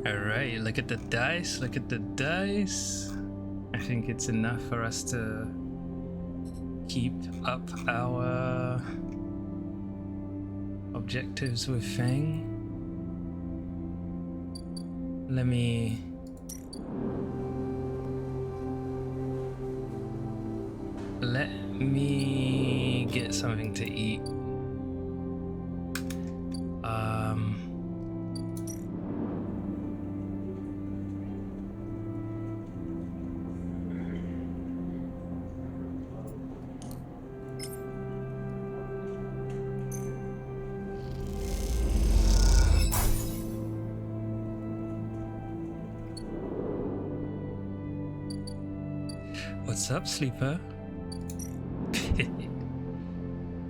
Alright, look at the dice, look at the dice. I think it's enough for us to keep up our objectives with Fang. Let me get something to eat. What's up, sleeper?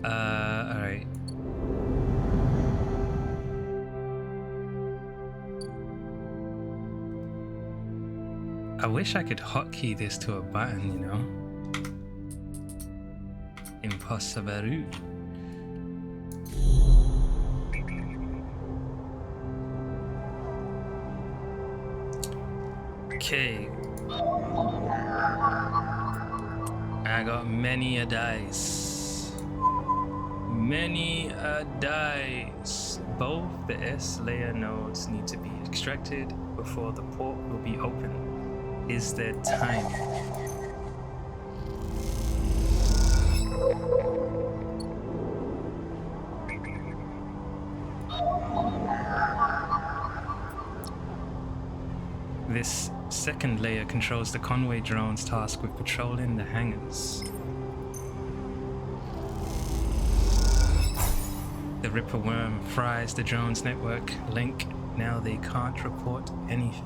Alright. I wish I could hotkey this to a button, you know? Impossible. Okay. I got many a dice. Many a dice. Both the S layer nodes need to be extracted before the port will be open. Is there time? This second layer controls the Conway drone's task with patrolling the hangars. The Ripper worm fries the drone's network link. Now they can't report anything.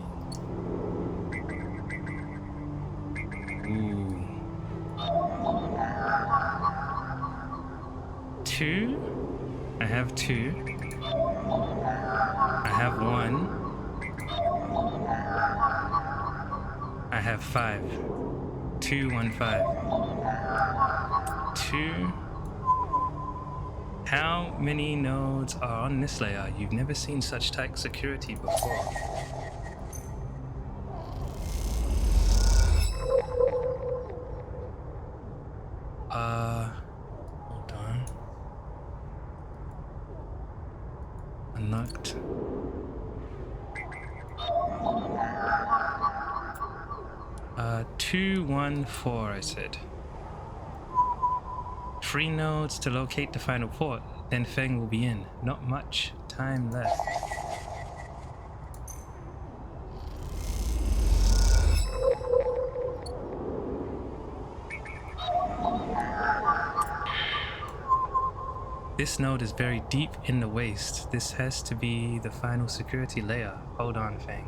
Ooh. 2? I have 2. I have 1. I have 5. 2, 1, 5. 2. How many nodes are on this layer? You've never seen such tight security before. Hold on. Unlocked. Uh, 2, 1, 4, I said. 3 nodes to locate the final port, then Fang will be in. Not much time left. This node is very deep in the waste. This has to be the final security layer. Hold on, Fang.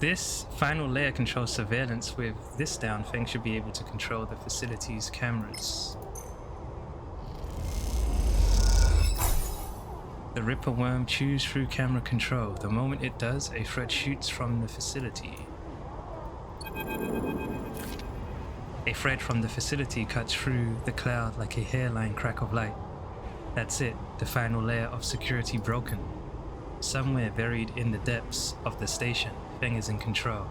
This final layer controls surveillance. With this down, Fang should be able to control the facility's cameras. The Ripper worm chews through camera control. The moment it does, a thread shoots from the facility. A thread from the facility cuts through the cloud like a hairline crack of light. That's it, the final layer of security broken. Somewhere buried in the depths of the station, Fang is in control.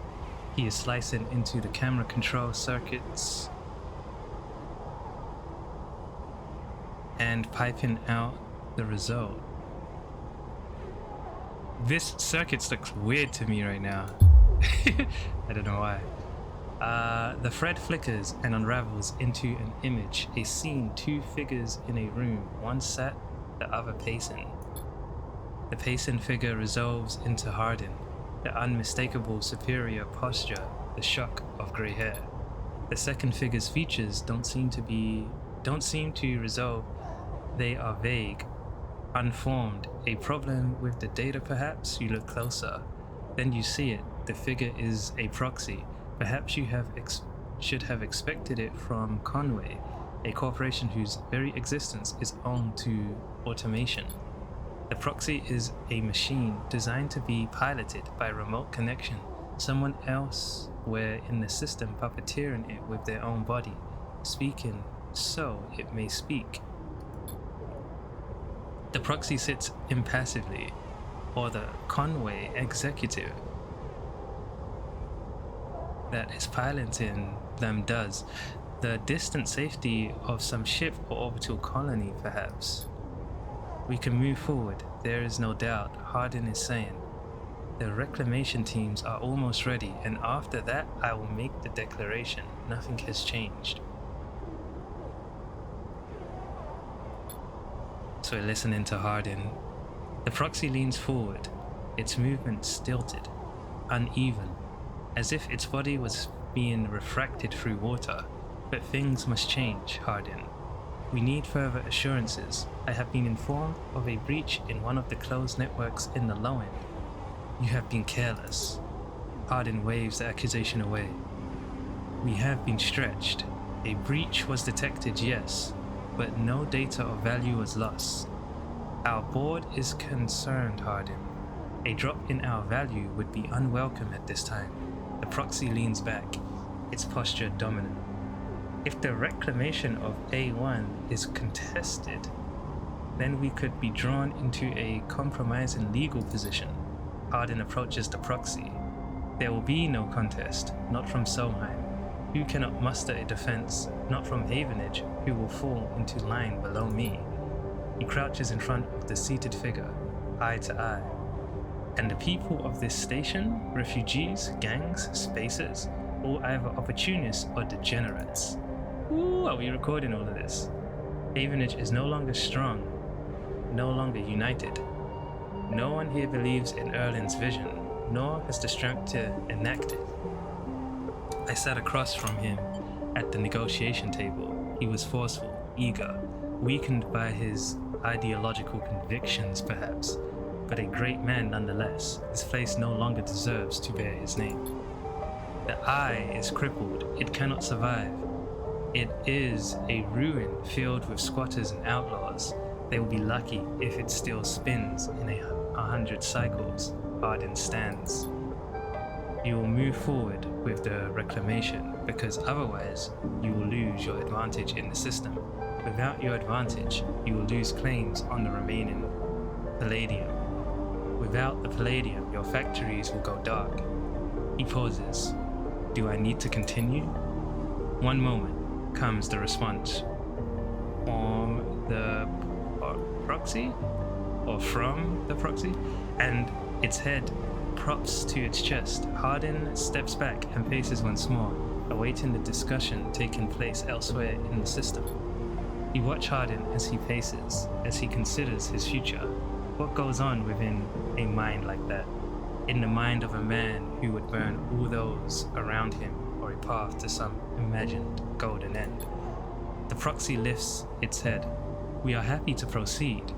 He is slicing into the camera control circuits and piping out the result. This circuit looks weird to me right now. I don't know why. The thread flickers and unravels into an image, a scene, 2 figures in a room, one sat, the other pacing. The pacing figure resolves into Hardin, the unmistakable superior posture, the shock of grey hair. The second figure's features don't seem to resolve. They are vague, unformed. A problem with the data, perhaps? You look closer. Then you see it. The figure is a proxy. Perhaps you should have expected it from Conway, a corporation whose very existence is owned to automation. The proxy is a machine designed to be piloted by remote connection. Someone else were in the system puppeteering it with their own body, speaking so it may speak. The proxy sits impassively, or the Conway executive that is piloting them does. The distant safety of some ship or orbital colony, perhaps. We can move forward, there is no doubt, Hardin is saying. The reclamation teams are almost ready, and after that I will make the declaration. Nothing has changed. So we're listening to Hardin. The proxy leans forward, its movement stilted, uneven, as if its body was being refracted through water. But things must change, Hardin. We need further assurances. I have been informed of a breach in one of the closed networks in the low end. You have been careless. Hardin waves the accusation away. We have been stretched. A breach was detected, yes, but no data of value was lost. Our board is concerned, Hardin. A drop in our value would be unwelcome at this time. The proxy leans back, its posture dominant. If the reclamation of A1 is contested, then we could be drawn into a compromising legal position. Hardin approaches the proxy. There will be no contest, not from Solheim, who cannot muster a defense, not from Havenage, who will fall into line below me. He crouches in front of the seated figure, eye to eye. And the people of this station, refugees, gangs, spacers, all either opportunists or degenerates. Ooh, are we recording all of this? Havenage is no longer strong, no longer united. No one here believes in Erlin's vision, nor has the strength to enact it. I sat across from him at the negotiation table. He was forceful, eager, weakened by his ideological convictions perhaps, but a great man nonetheless. His place no longer deserves to bear his name. The eye is crippled, it cannot survive. It is a ruin filled with squatters and outlaws. They will be lucky if it still spins in 100 cycles. Hardin stands. You will move forward with the reclamation, because otherwise you will lose your advantage in the system. Without your advantage, you will lose claims on the remaining palladium. Without the palladium, your factories will go dark. He pauses. Do I need to continue? One moment, comes the response. From the proxy? Or from the proxy? And its head props to its chest. Hardin steps back and paces once more, awaiting the discussion taking place elsewhere in the system. You watch Hardin as he paces, as he considers his future. What goes on within a mind like that? In the mind of a man who would burn all those around him or a path to some imagined golden end. The proxy lifts its head. We are happy to proceed.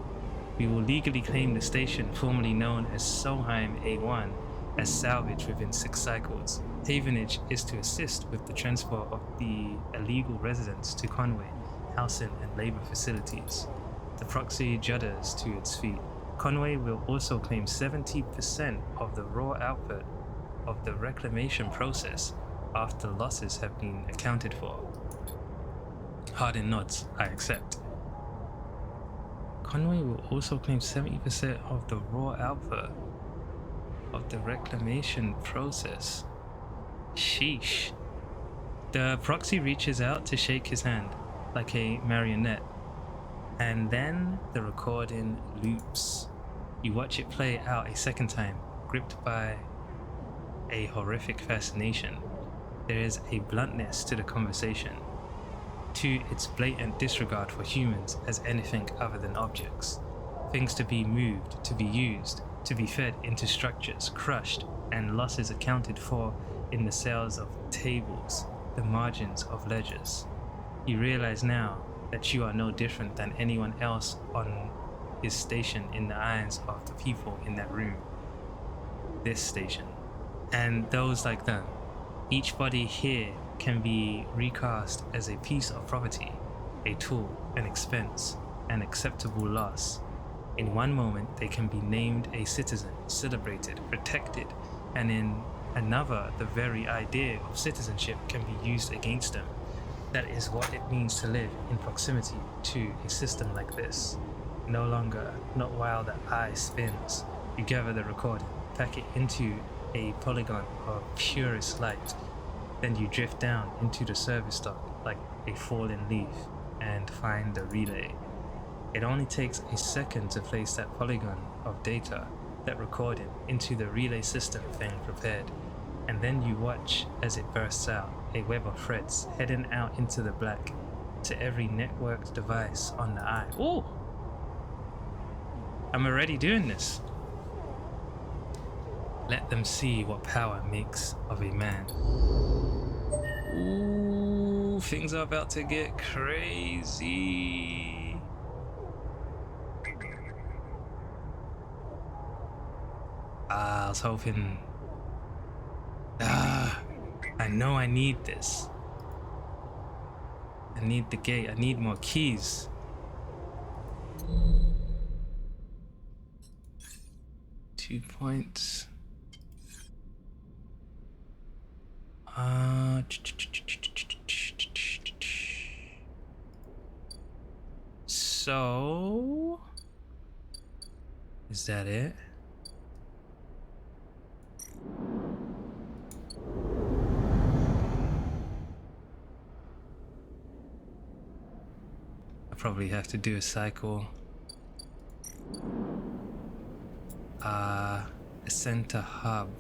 We will legally claim the station formerly known as Solheim A1 as salvage within 6 cycles. Havenage is to assist with the transport of the illegal residents to Conway, housing and labor facilities. The proxy judders to its feet. Conway will also claim 70% of the raw output of the reclamation process after losses have been accounted for. Hardin nods. I accept. Conway will also claim 70% of the raw output of the reclamation process. Sheesh. The proxy reaches out to shake his hand like a marionette, and then the recording loops. You watch it play out a second time, gripped by a horrific fascination. There is a bluntness to the conversation, to its blatant disregard for humans as anything other than objects, things to be moved, to be used, to be fed into structures, crushed, and losses accounted for in the cells of tables, the margins of ledgers. You realize now that you are no different than anyone else on his station in the eyes of the people in that room. This station, and those like them. Each body here can be recast as a piece of property, a tool, an expense, an acceptable loss. In one moment they can be named a citizen, celebrated, protected, and in Another, the very idea of citizenship can be used against them. That is what it means to live in proximity to a system like this. No longer, not while the eye spins. You gather the recording, pack it into a polygon of purest light. Then you drift down into the service dock like a fallen leaf and find the relay. It only takes a second to place that polygon of data, that recording, into the relay system thing prepared. And then you watch as it bursts out, a web of threads heading out into the black to every networked device on the eye. Oh! I'm already doing this. Let them see what power makes of a man. Ooh, things are about to get crazy. I was hoping... I know I need this. I need the gate. I need more keys. Two points. So... is that it? I probably have to do a cycle. A center hub.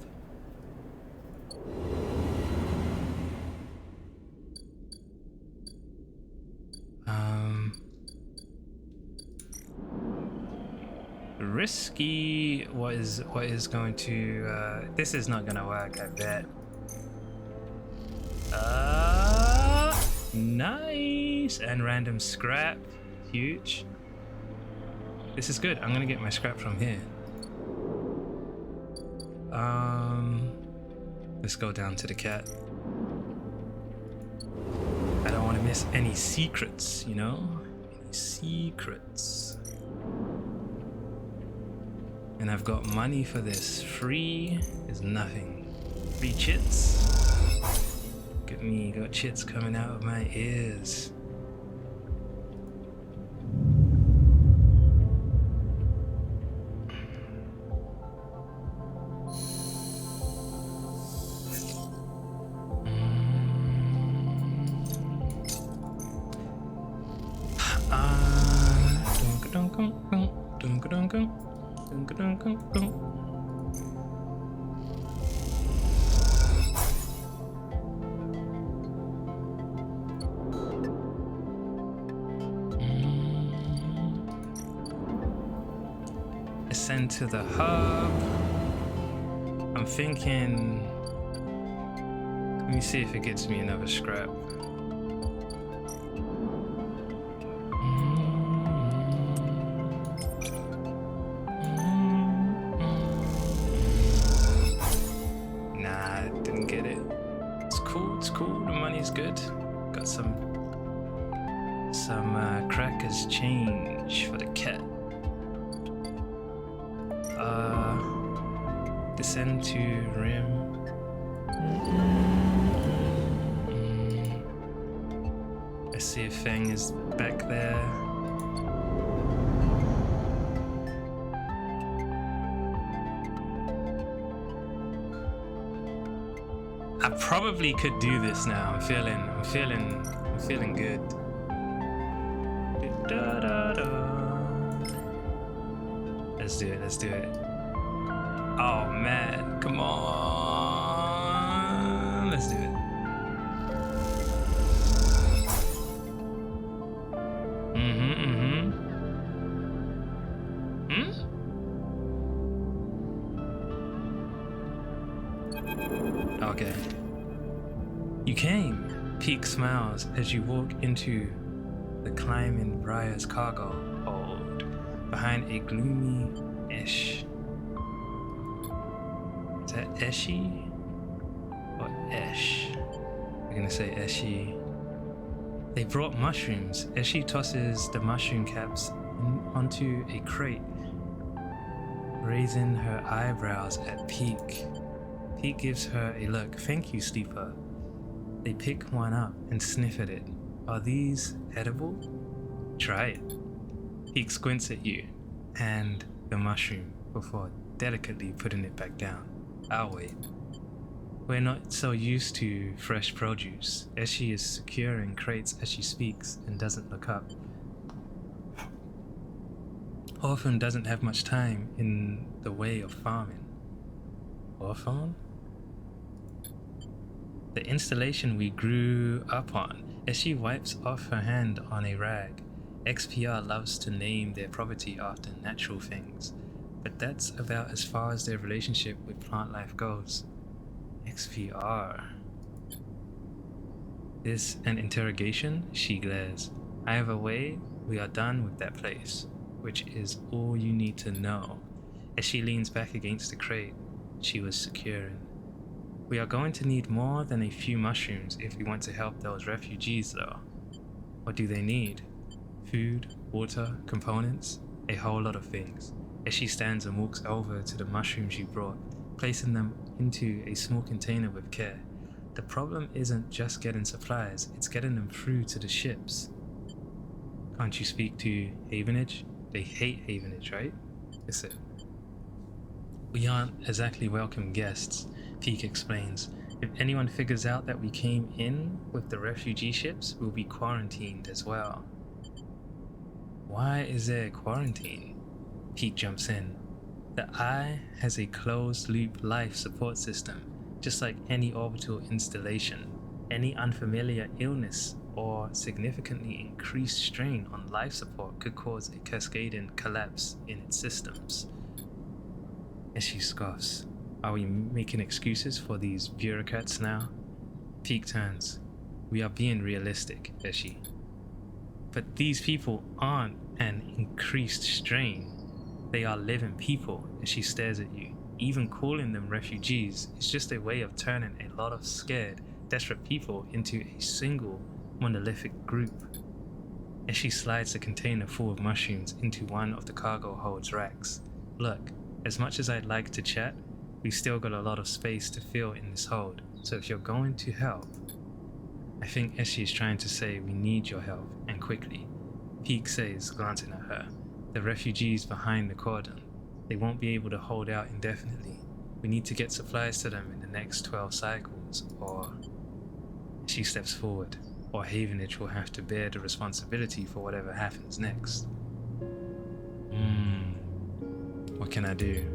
Risky. What is going to this is not gonna work, I bet. Nice. And random scrap. Huge. This is good. I'm gonna get my scrap from here. Let's go down to the cat. I don't want to miss any secrets, you know? Any secrets. And I've got money for this. Free is nothing. Free chits. Look at me, got chits coming out of my ears. Ascend to the hub. I'm thinking, let me see if it gets me another scrap. Nah, didn't get it. It's cool, the money's good. Got some crackers change for the cat. Descend to rim. Let's see if Fang is back there. I probably could do this now. I'm feeling good. Let's do it. Oh man, come on. Let's do it. Okay. You came. Peak smiles as you walk into the climbing Briar's cargo hold behind a gloomy Esh. Is that Eshi or Esh? We're gonna say Eshi. They brought mushrooms. Eshi tosses the mushroom caps onto a crate, raising her eyebrows at Peak. Pete gives her a look. Thank you, sleeper. They pick one up and sniff at it. Are these edible? Try it. Pete squints at you and the mushroom before delicately putting it back down. I'll wait. We're not so used to fresh produce. Eshi is securing crates as she speaks and doesn't look up. Hawthorne doesn't have much time in the way of farming. Hawthorne? The installation we grew up on. Eshi wipes off her hand on a rag. XPR loves to name their property after natural things, but that's about as far as their relationship with plant life goes. XPR. This an interrogation? She glares. Either way, we are done with that place, which is all you need to know. As she leans back against the crate she was securing. We are going to need more than a few mushrooms if we want to help those refugees though. What do they need? Food, water, components, a whole lot of things. As she stands and walks over to the mushrooms you brought, placing them into a small container with care. The problem isn't just getting supplies, it's getting them through to the ships. Can't you speak to Havenage? They hate Havenage, right? Is it? We aren't exactly welcome guests, Peak explains. If anyone figures out that we came in with the refugee ships, we'll be quarantined as well. Why is there a quarantine? Peak jumps in. The Eye has a closed-loop life support system, just like any orbital installation. Any unfamiliar illness or significantly increased strain on life support could cause a cascading collapse in its systems. As she scoffs, are we making excuses for these bureaucrats now? Peak turns. We are being realistic, Eshi. But these people aren't an increased strain. They are living people, and she stares at you. Even calling them refugees is just a way of turning a lot of scared, desperate people into a single, monolithic group. As she slides the container full of mushrooms into one of the cargo hold's racks. Look, as much as I'd like to chat, we've still got a lot of space to fill in this hold, so if you're going to help... I think Eshi is trying to say we need your help, and quickly. Peak says, glancing at her. The refugees behind the cordon. They won't be able to hold out indefinitely. We need to get supplies to them in the next 12 cycles, or... She steps forward, or Havenage will have to bear the responsibility for whatever happens next. What can I do?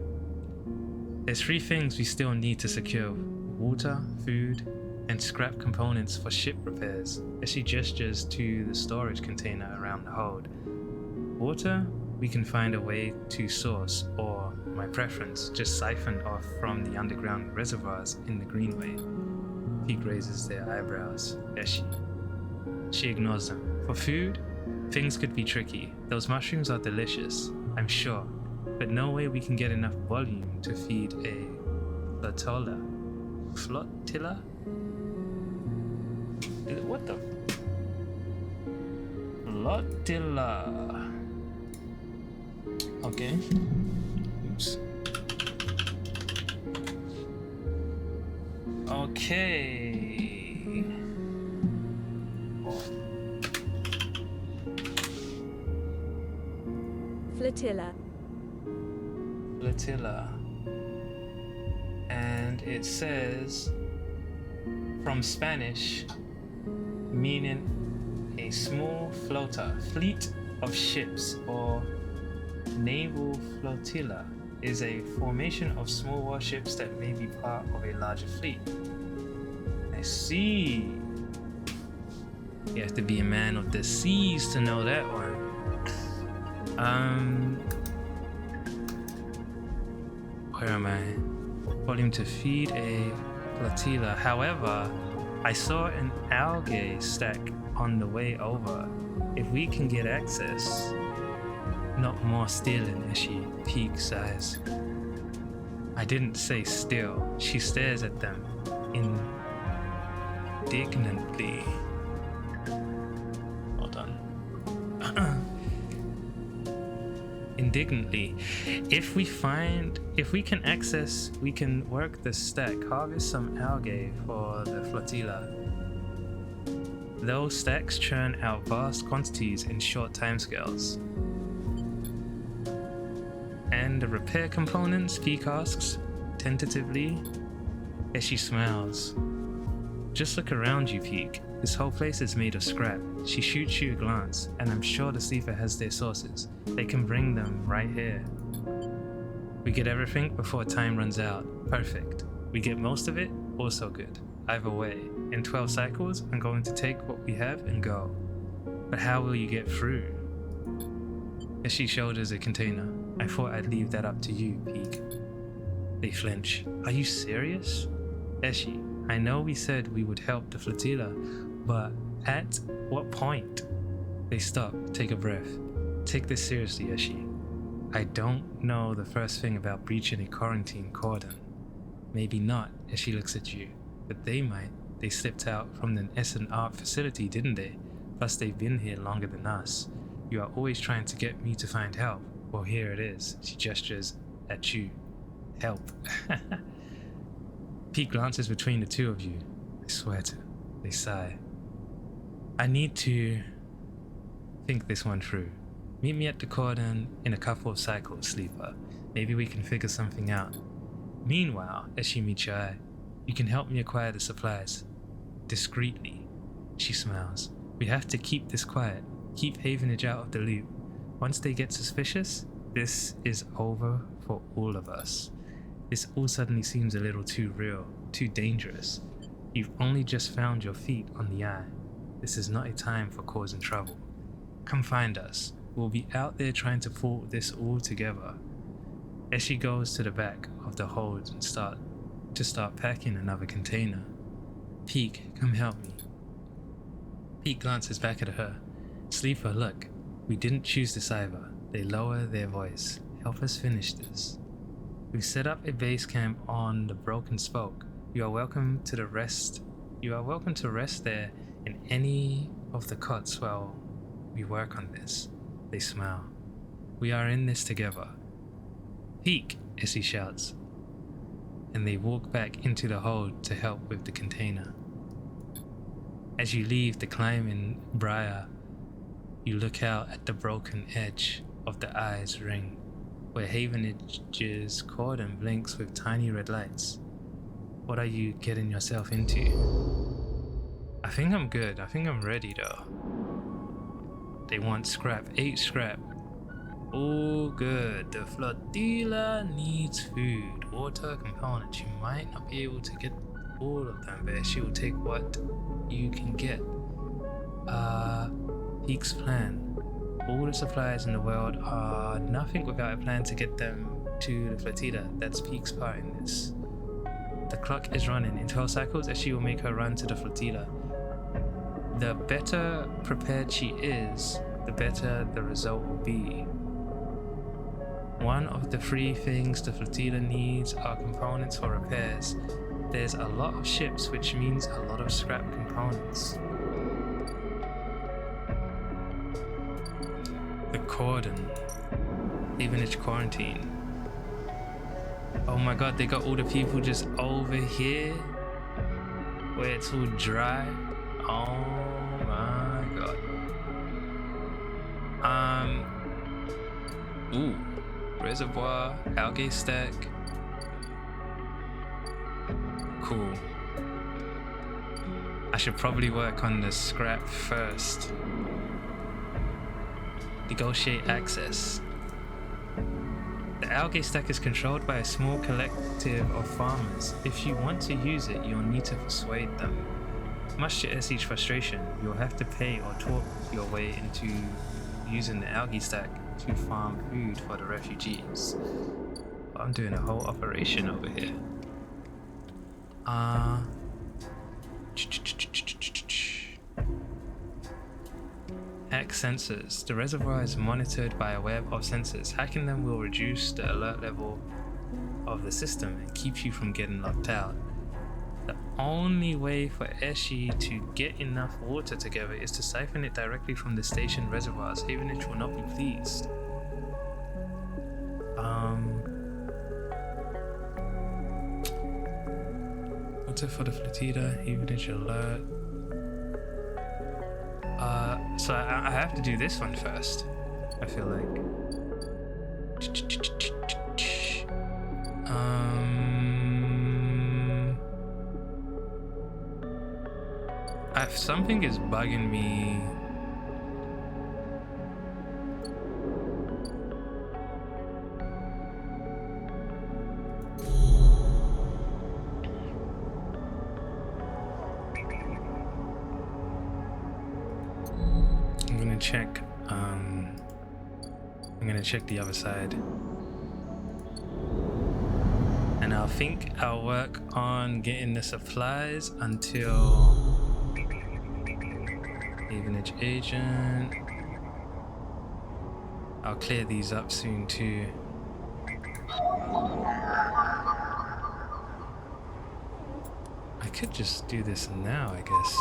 There's 3 things we still need to secure. Water, food, and scrap components for ship repairs, as she gestures to the storage container around the hold. Water, we can find a way to source, or, my preference, just siphon off from the underground reservoirs in the Greenway. Peak raises their eyebrows as she ignores them. For food, things could be tricky. Those mushrooms are delicious, I'm sure, but no way we can get enough volume to feed a flotilla. Flotilla? What the? Flotilla. Okay. Oops. Okay. Flotilla. Flotilla. And it says, from Spanish, meaning a small floater, fleet of ships, or naval flotilla is a formation of small warships that may be part of a larger fleet. I see. You have to be a man of the seas to know that one. Where am I? Volume to feed a flotilla. However, I saw an algae stack on the way over. If we can get access, not more stealing, as she peeks eyes. I didn't say steal. She stares at them indignantly. Hold on. indignantly. If we can access, we can work the stack, harvest some algae for the flotilla. Those stacks churn out vast quantities in short timescales. And the repair components, Peak asks, tentatively, as she smiles. Just look around you, Peak. This whole place is made of scrap. She shoots you a glance, and I'm sure the Sleeper has their sources. They can bring them right here. We get everything before time runs out. Perfect. We get most of it, also good. Either way, in 12 cycles, I'm going to take what we have and go. But how will you get through? As she shoulders a container, I thought I'd leave that up to you, Peak. They flinch. Are you serious? Eshi, I know we said we would help the flotilla, but at what point? They stop, take a breath. Take this seriously, Eshi. I don't know the first thing about breaching a quarantine cordon. Maybe not, as she looks at you, but they might. They slipped out from the S&R facility, didn't they? Plus they've been here longer than us. You are always trying to get me to find help. Well, here it is. She gestures at you. Help. Pete glances between the two of you. I swear to. They sigh. I need to think this one through. Meet me at the cordon in a couple of cycles, Sleeper. Maybe we can figure something out. Meanwhile, as she meets your eye, you can help me acquire the supplies. Discreetly. She smiles. We have to keep this quiet. Keep Havenage out of the loop. Once they get suspicious, this is over for all of us. This all suddenly seems a little too real, too dangerous. You've only just found your feet on the eye. This is not a time for causing trouble. Come find us. We'll be out there trying to pull this all together. As she goes to the back of the hold and start packing another container. Peak, come help me. Peak glances back at her. Sleeper, look. We didn't choose this either. They lower their voice. Help us finish this. We've set up a base camp on the broken spoke. You are welcome to rest there in any of the cots while we work on this. They smile. We are in this together. Peek, as he shouts. And they walk back into the hold to help with the container. As you leave the climbing briar, you look out at the broken edge of the eye's ring, where Havenage's cordon blinks with tiny red lights. What are you getting yourself into? I think I'm good. I think I'm ready though. They want scrap. 8 scrap. Oh good. The flotilla needs food. Water components. You might not be able to get all of them, but she will take what you can get. Peak's plan. All the supplies in the world are nothing without a plan to get them to the flotilla. That's Peak's part in this. The clock is running. In 12 cycles, as she will make her run to the flotilla. The better prepared she is, the better the result will be. One of the 3 things the flotilla needs are components for repairs. There's a lot of ships, which means a lot of scrap components. The cordon. Havenage quarantine. Oh my god, they got all the people just over here where it's all dry. Oh my god. Ooh. Reservoir, algae stack. Cool. I should probably work on the scrap first. Negotiate access. The algae stack is controlled by a small collective of farmers. If you want to use it, you'll need to persuade them. Much to Essie's frustration, you'll have to pay or talk your way into using the algae stack to farm food for the refugees. I'm doing a whole operation over here. Hack sensors. The reservoir is monitored by a web of sensors. Hacking them will reduce the alert level of the system and keep you from getting locked out. The only way for Eshi to get enough water together is to siphon it directly from the station reservoirs. Havenage will not be pleased. What's it for the Flatida? Evenage alert. So I have to do this one first. I feel like. If something is bugging me. I'm gonna check the other side, and I think I'll work on getting the supplies until Evenage agent. I'll clear these up soon too. I could just do this now, I guess.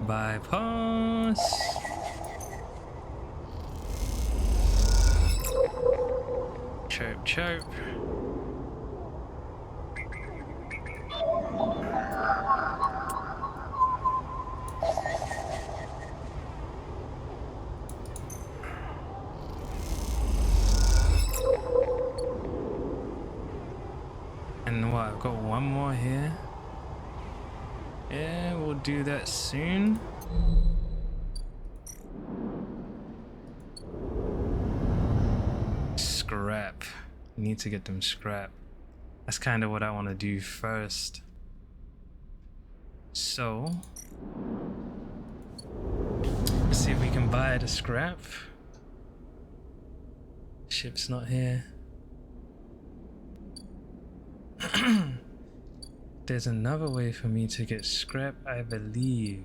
Bypass. Chirp, chirp. And what, I've got one more here. Yeah, we'll do that soon. Scrap. Need to get them scrap. That's kind of what I want to do first. So, let's see if we can buy the scrap. Ship's not here. There's another way for me to get scrap, I believe.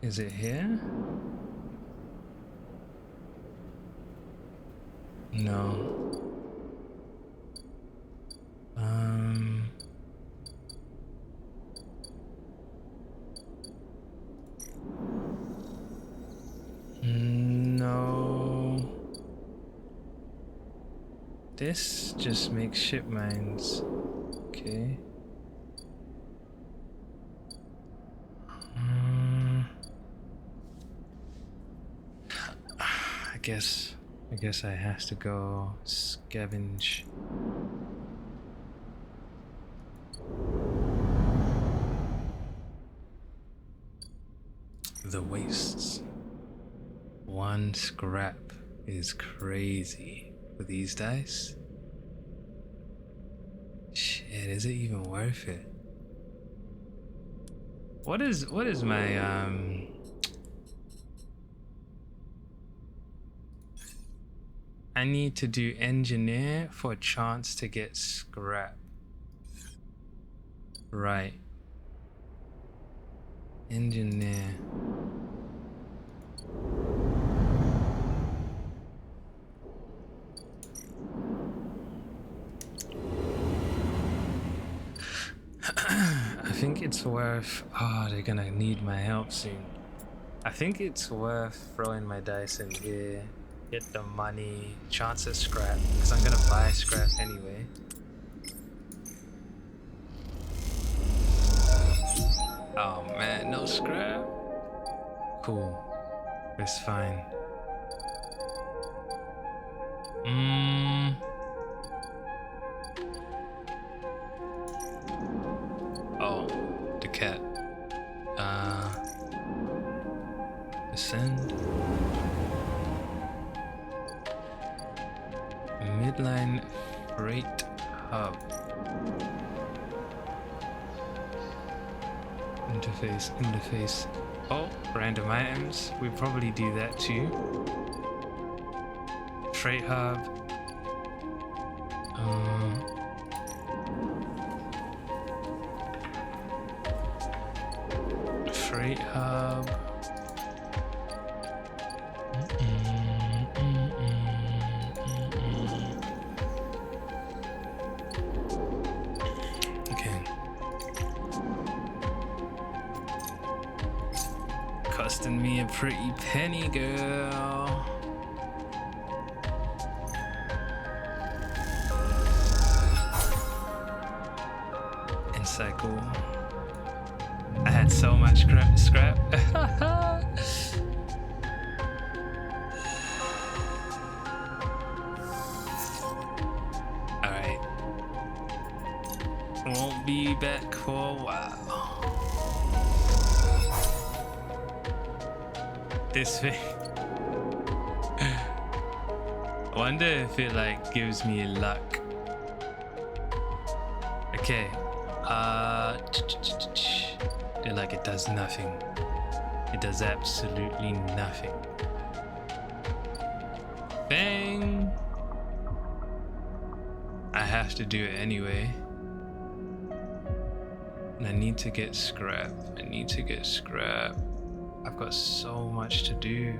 Is it here? No. No. This just makes ship mines. Okay. I guess I have to go scavenge. The wastes. One scrap is crazy for these dice. Shit, is it even worth it? What is my I need to do engineer for a chance to get scrap. Right. Engineer. I think it's worth... Oh, they're gonna need my help soon. I think it's worth throwing my dice in here. Get the money, chance at scrap, because I'm gonna buy scrap anyway. Oh man, no scrap? Cool. It's fine. Oh, the cat. Ascend. Midline Freight Hub. Interface. Oh, random items. We probably do that too. Freight Hub. Freight Hub. costing me a pretty penny, girl. And cycle. I had so much scrap. Alright. Won't be back for a while. This thing. I wonder if it like gives me luck. Okay. Like it does nothing. It does absolutely nothing. Bang! I have to do it anyway. And I need to get scrap. I've got so much to do.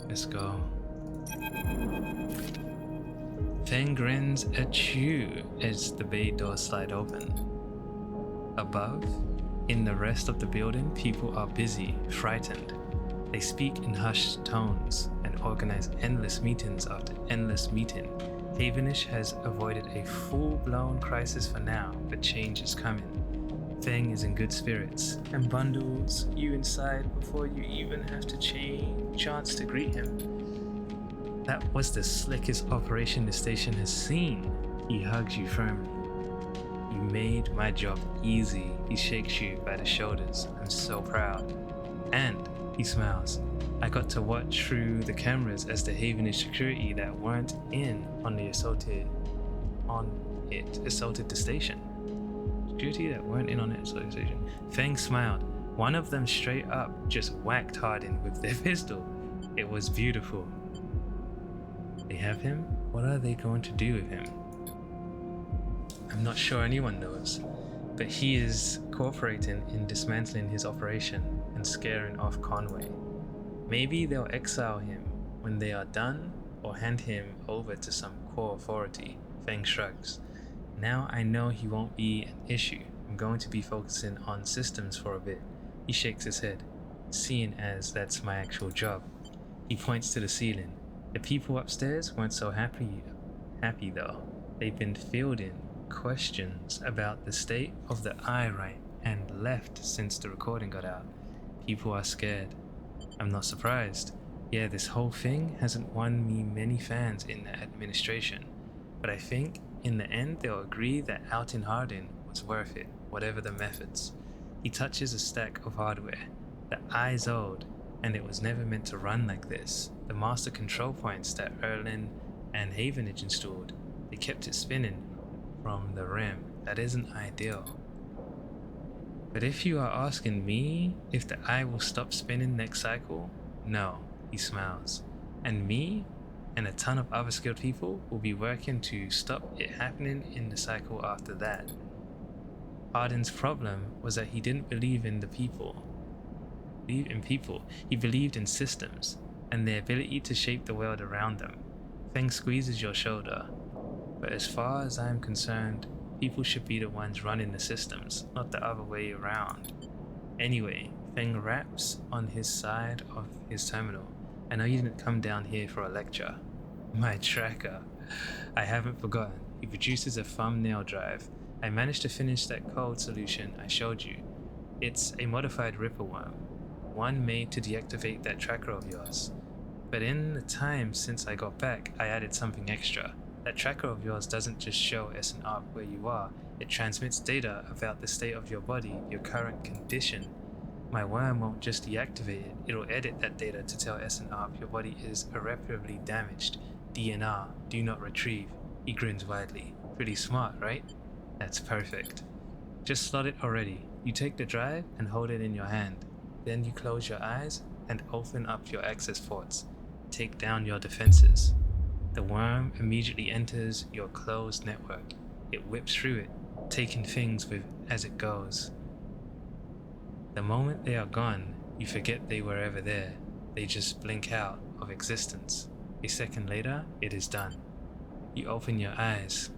Let's go. Fang grins at you as the bay doors slide open. Above, in the rest of the building, people are busy, frightened. They speak in hushed tones and organize endless meetings after endless meeting. Havenish has avoided a full-blown crisis for now, but change is coming. Fang is in good spirits and bundles you inside before you even have to chance to greet him. That was the slickest operation the station has seen. He hugs you firmly. You made my job easy. He shakes you by the shoulders. I'm so proud. And he smiles. I got to watch through the cameras as the Havenish security that weren't in on the assaulted the station. Security that weren't in on it assaulted the station. Fang smiled. One of them straight up just whacked Hardin with their pistol. It was beautiful. They have him? What are they going to do with him? I'm not sure anyone knows, but he is cooperating in dismantling his operation and scaring off Conway. Maybe they'll exile him when they are done or hand him over to some core authority. Fang shrugs. Now I know he won't be an issue. I'm going to be focusing on systems for a bit. He shakes his head, seeing as that's my actual job. He points to the ceiling. The people upstairs weren't so happy though. They've been fielding questions about the state of the eye right and left since the recording got out. People are scared. I'm not surprised. Yeah, this whole thing hasn't won me many fans in the administration, but I think in the end they'll agree that outing Hardin was worth it, whatever the methods. He touches a stack of hardware. The eye's old, and it was never meant to run like this. The master control points that Erlin and Havenage installed, they kept it spinning from the rim. That isn't ideal. But if you are asking me if the eye will stop spinning next cycle, no, he smiles. And me and a ton of other skilled people will be working to stop it happening in the cycle after that. Hardin's problem was that he didn't believe in people. He believed in systems and their ability to shape the world around them. Fang squeezes your shoulder. But as far as I'm concerned, people should be the ones running the systems, not the other way around. Anyway, Fang raps on his side of his terminal. I know you didn't come down here for a lecture. My tracker. I haven't forgotten. He produces a thumbnail drive. I managed to finish that code solution I showed you. It's a modified Ripper worm, one made to deactivate that tracker of yours. But in the time since I got back, I added something extra. That tracker of yours doesn't just show SNARP where you are, it transmits data about the state of your body, your current condition. My worm won't just deactivate it, it'll edit that data to tell SNARP your body is irreparably damaged. DNR, do not retrieve. He grins widely. Pretty smart, right? That's perfect. Just slot it already. You take the drive and hold it in your hand. Then you close your eyes and open up your access ports. Take down your defenses. The worm immediately enters your closed network. It whips through it, taking things with as it goes. The moment they are gone, you forget they were ever there. They just blink out of existence. A second later, it is done. You open your eyes.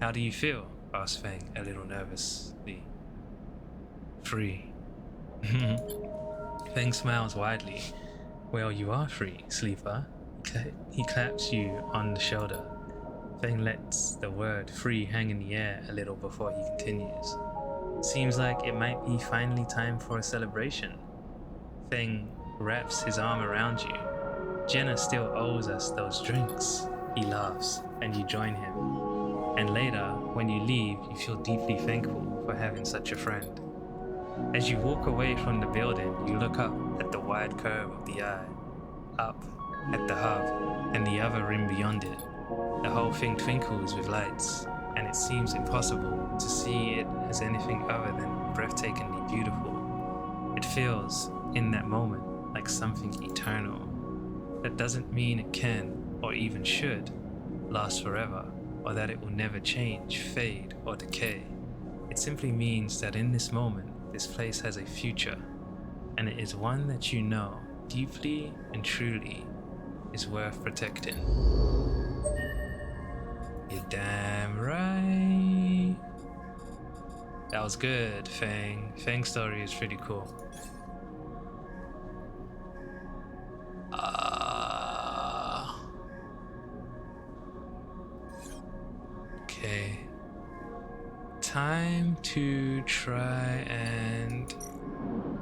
How do you feel? Asked Fang a little nervously. Free. Feng smiles widely. Well, you are free, sleeper. He claps you on the shoulder. Feng lets the word free hang in the air a little before he continues. Seems like it might be finally time for a celebration. Feng wraps his arm around you. Jenna still owes us those drinks. He laughs, and you join him. And later, when you leave, you feel deeply thankful for having such a friend. As you walk away from the building, you look up at the wide curve of the eye, up at the hub, and the other rim beyond it. The whole thing twinkles with lights, and it seems impossible to see it as anything other than breathtakingly beautiful. It feels, in that moment, like something eternal. That doesn't mean it can, or even should, last forever, or that it will never change, fade, or decay. It simply means that in this moment, this place has a future, and it is one that you know, deeply and truly, is worth protecting. You're damn right. That was good, Feng. Feng's story is pretty cool. Okay. Time to try and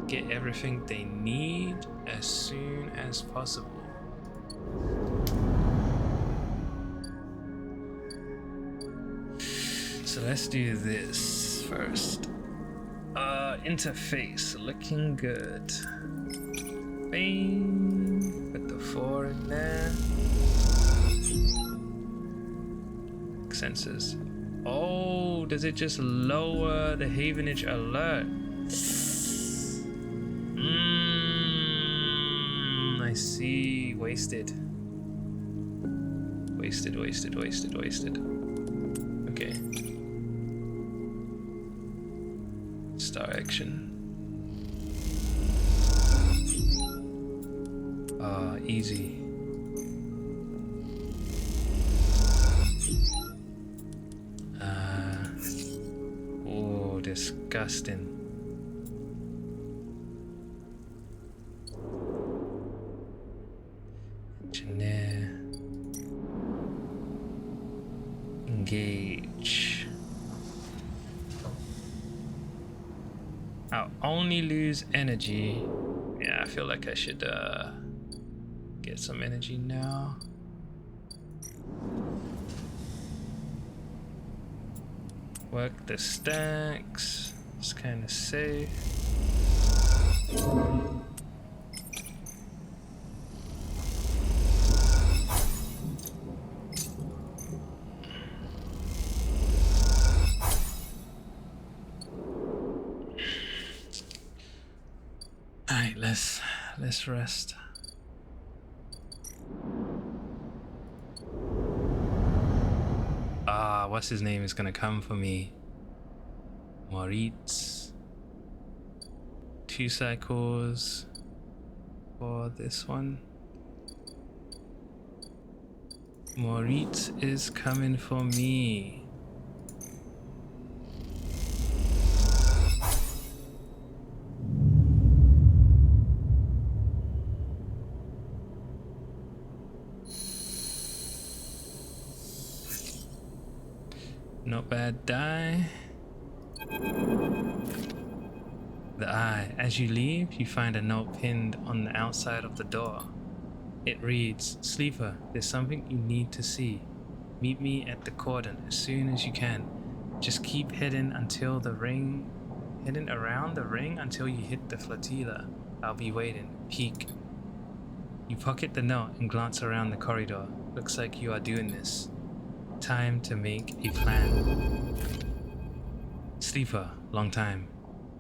get everything they need as soon as possible. So let's do this first. Interface looking good. Bing. Put the 4 in there. Sensors. Oh, does it just lower the Havenage alert? I see. Wasted. Wasted. Okay. Star action. Easy. Oh, disgusting. Engineer. Engage. I'll only lose energy. Yeah, I feel like I should get some energy now. Work the stacks. It's kind of safe. Alright, let's rest. What's his name is gonna come for me. Moritz. 2 cycles for this one. Moritz is coming for me. Not bad die. The eye. As you leave, you find a note pinned on the outside of the door. It reads, "Sleeper, there's something you need to see. Meet me at the cordon as soon as you can. Just keep heading around the ring until you hit the flotilla. I'll be waiting. Peek." You pocket the note and glance around the corridor. Looks like you are doing this. Time to make a plan. Sleeper, long time.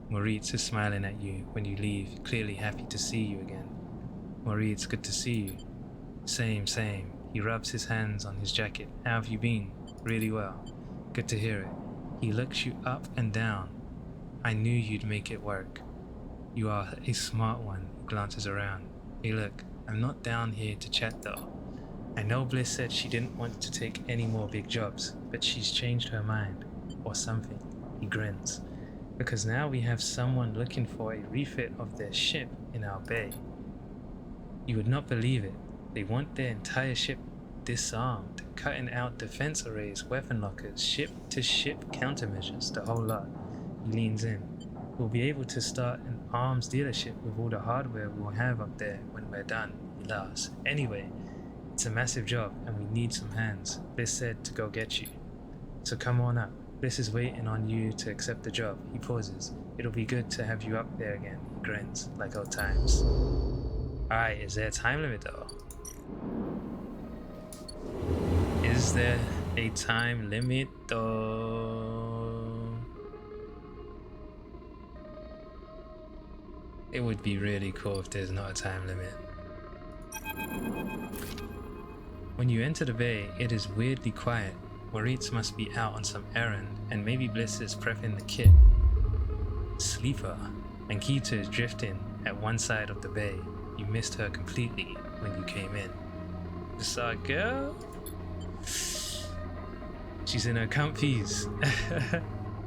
Moritz is smiling at you when you leave, clearly happy to see you again. Moritz, good to see you. Same. He rubs his hands on his jacket. How have you been? Really well. Good to hear it. He looks you up and down. I knew you'd make it work. You are a smart one. He glances around. Hey look, I'm not down here to chat though. I know Bliss said she didn't want to take any more big jobs, but she's changed her mind. Or something. He grins. Because now we have someone looking for a refit of their ship in our bay. You would not believe it. They want their entire ship disarmed, cutting out defense arrays, weapon lockers, ship-to-ship countermeasures, the whole lot. He leans in. We'll be able to start an arms dealership with all the hardware we'll have up there when we're done, he laughs. Anyway, it's a massive job and we need some hands. Bliss said to go get you. So come on up. Bliss is waiting on you to accept the job. He pauses. It'll be good to have you up there again. He grins, like old times. Alright, is there a time limit though? Is there a time limit though? It would be really cool if there's not a time limit. When you enter the bay, it is weirdly quiet. Moritz must be out on some errand, and maybe Bliss is prepping the kit. Sleeper. Ankita is drifting at one side of the bay. You missed her completely when you came in. You saw a girl? She's in her comfies.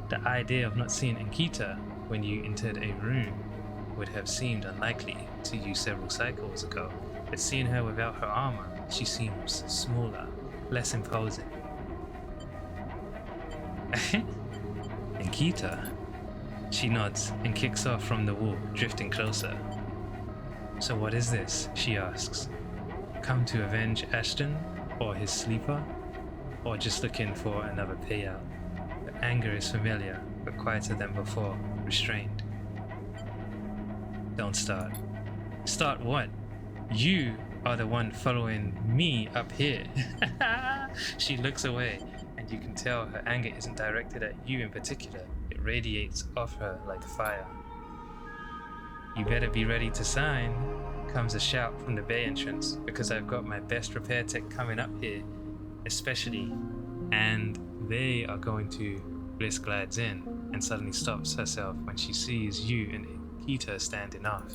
The idea of not seeing Ankita when you entered a room would have seemed unlikely to you several cycles ago, but seeing her without her armor, she seems smaller, less imposing. Ankita. She nods and kicks off from the wall, drifting closer. So what is this? She asks. Come to avenge Ashton or his sleeper? Or just looking for another payout? The anger is familiar, but quieter than before, restrained. Don't start. Start what? You are the one following me up here. She looks away, and you can tell her anger isn't directed at you in particular. It radiates off her like fire. You better be ready to sign, comes a shout from the bay entrance, because I've got my best repair tech coming up here, especially, and they are going to. Bliss glides in and suddenly stops herself when she sees you and Ankita standing off.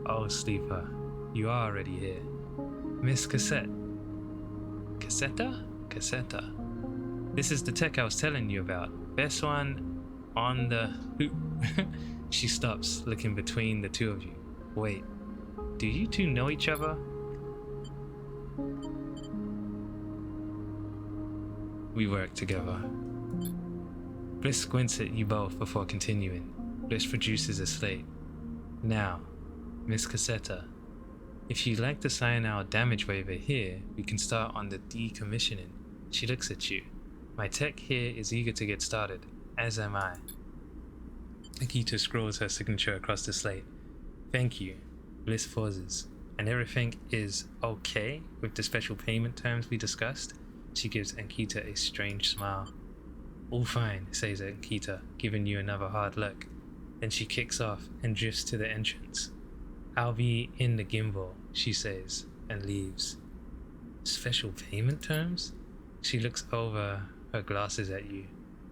Oh, Sleeper, you are already here. Miss Cassette. Cassetta? This is the tech I was telling you about. Best one on the hoop. She stops, looking between the two of you. Wait, do you two know each other? We work together. Bliss squints at you both before continuing. Bliss produces a slate. Now, Miss Cassetta, if you'd like to sign our damage waiver here, we can start on the decommissioning. She looks at you. My tech here is eager to get started, as am I. Ankita scrolls her signature across the slate. Thank you. Bliss pauses. And everything is okay with the special payment terms we discussed? She gives Ankita a strange smile. All fine, says Ankita, giving you another hard look. Then she kicks off and drifts to the entrance. I'll be in the gimbal, she says, and leaves. Special payment terms? She looks over her glasses at you.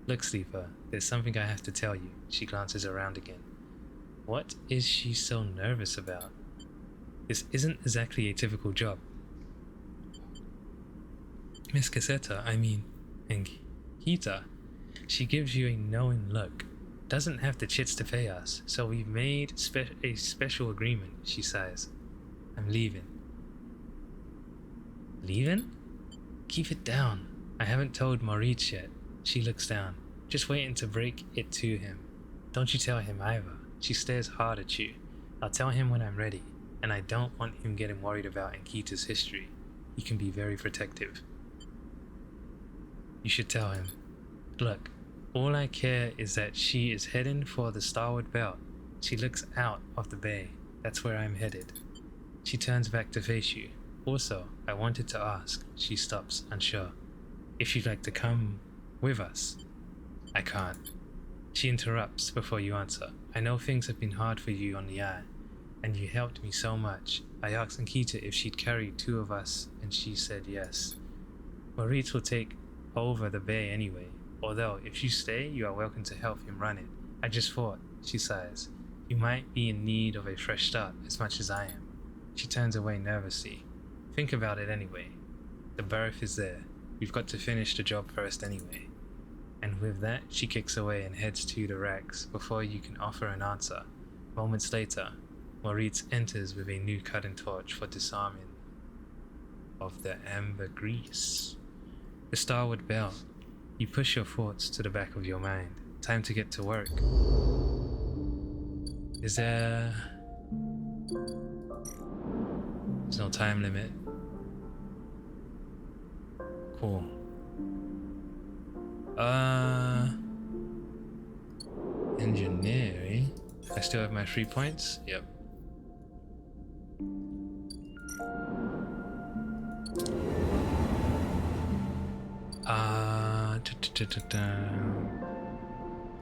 Look, Sleeper, there's something I have to tell you. She glances around again. What is she so nervous about? This isn't exactly a typical job. Miss Cassetta, Ankita. She gives you a knowing look. Doesn't have the chits to pay us, so we've made a special agreement, she sighs. I'm leaving. Leaving? Keep it down. I haven't told Moritz yet. She looks down, just waiting to break it to him. Don't you tell him either. She stares hard at you. I'll tell him when I'm ready, and I don't want him getting worried about Ankita's history. He can be very protective. You should tell him. Look, all I care is that she is heading for the starboard belt. She looks out of the bay. That's where I'm headed. She turns back to face you. Also, I wanted to ask. She stops, unsure. If you'd like to come with us. I can't. She interrupts before you answer. I know things have been hard for you on the eye, and you helped me so much. I asked Ankita if she'd carry two of us, and she said yes. Moritz will take over the bay anyway, although if you stay, you are welcome to help him run it. I just thought, she sighs, you might be in need of a fresh start as much as I am. She turns away nervously. Think about it anyway. The berth is there. We've got to finish the job first anyway. And with that, she kicks away and heads to the racks before you can offer an answer. Moments later, Moritz enters with a new cutting torch for disarming of the ambergris. The starward bell. You push your thoughts to the back of your mind. Time to get to work. There's no time limit. Cool. Engineering. I still have my 3 points? Yep.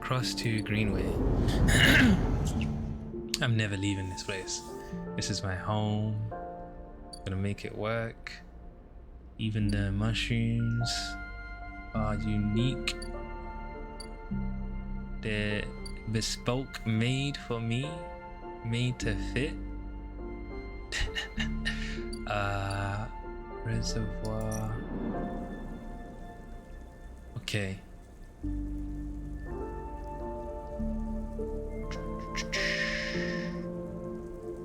Cross to Greenway. I'm never leaving this place. This is my home. Gonna make it work. Even the mushrooms are unique. They're bespoke, made for me, made to fit. Reservoir. Okay.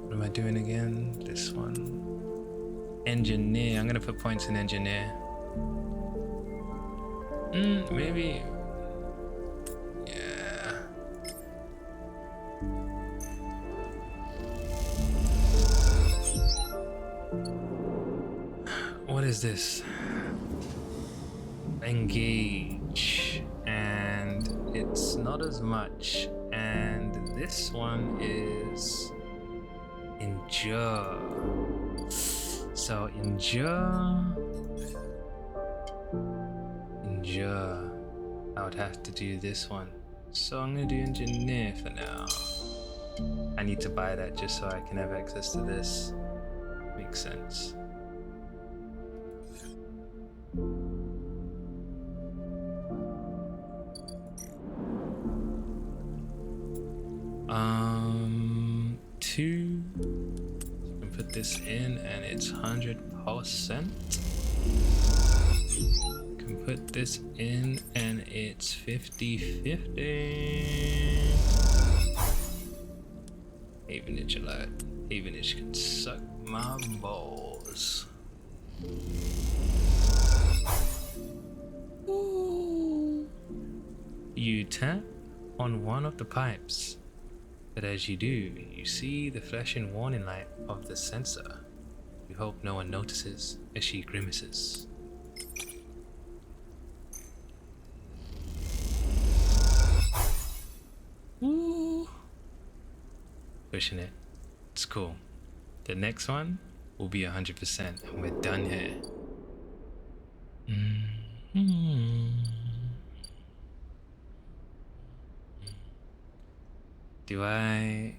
What am I doing again? This one. Engineer. I'm gonna put points in engineer. Maybe. Yeah. What is this? Engage. And it's not as much. And this one is endure. So endure. I would have to do this one. So I'm gonna do engineer for now. I need to buy that just so I can have access to this. Makes sense. Two. You can put this in and it's 100%. Can put this in and it's 50-50. Havenage alert. Havenage can suck my balls. Ooh. You tap on one of the pipes. But as you do, you see the flashing warning light of the sensor. You hope no one notices as she grimaces. Ooh. Pushing it. It's cool. The next one will be 100% and we're done here. Do I...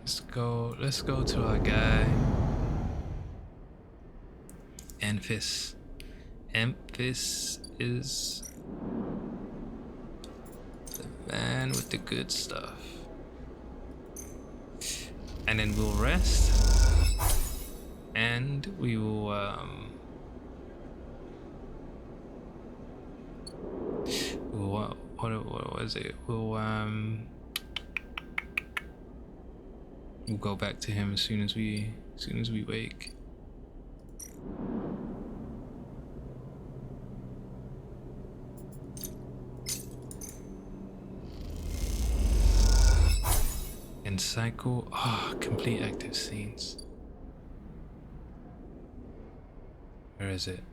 Let's go to our guy. Amphis. Amphis is the man with the good stuff. And then we'll rest. And we will what was it? We'll go back to him as soon as we wake. And cycle. Complete active scenes. Where is it?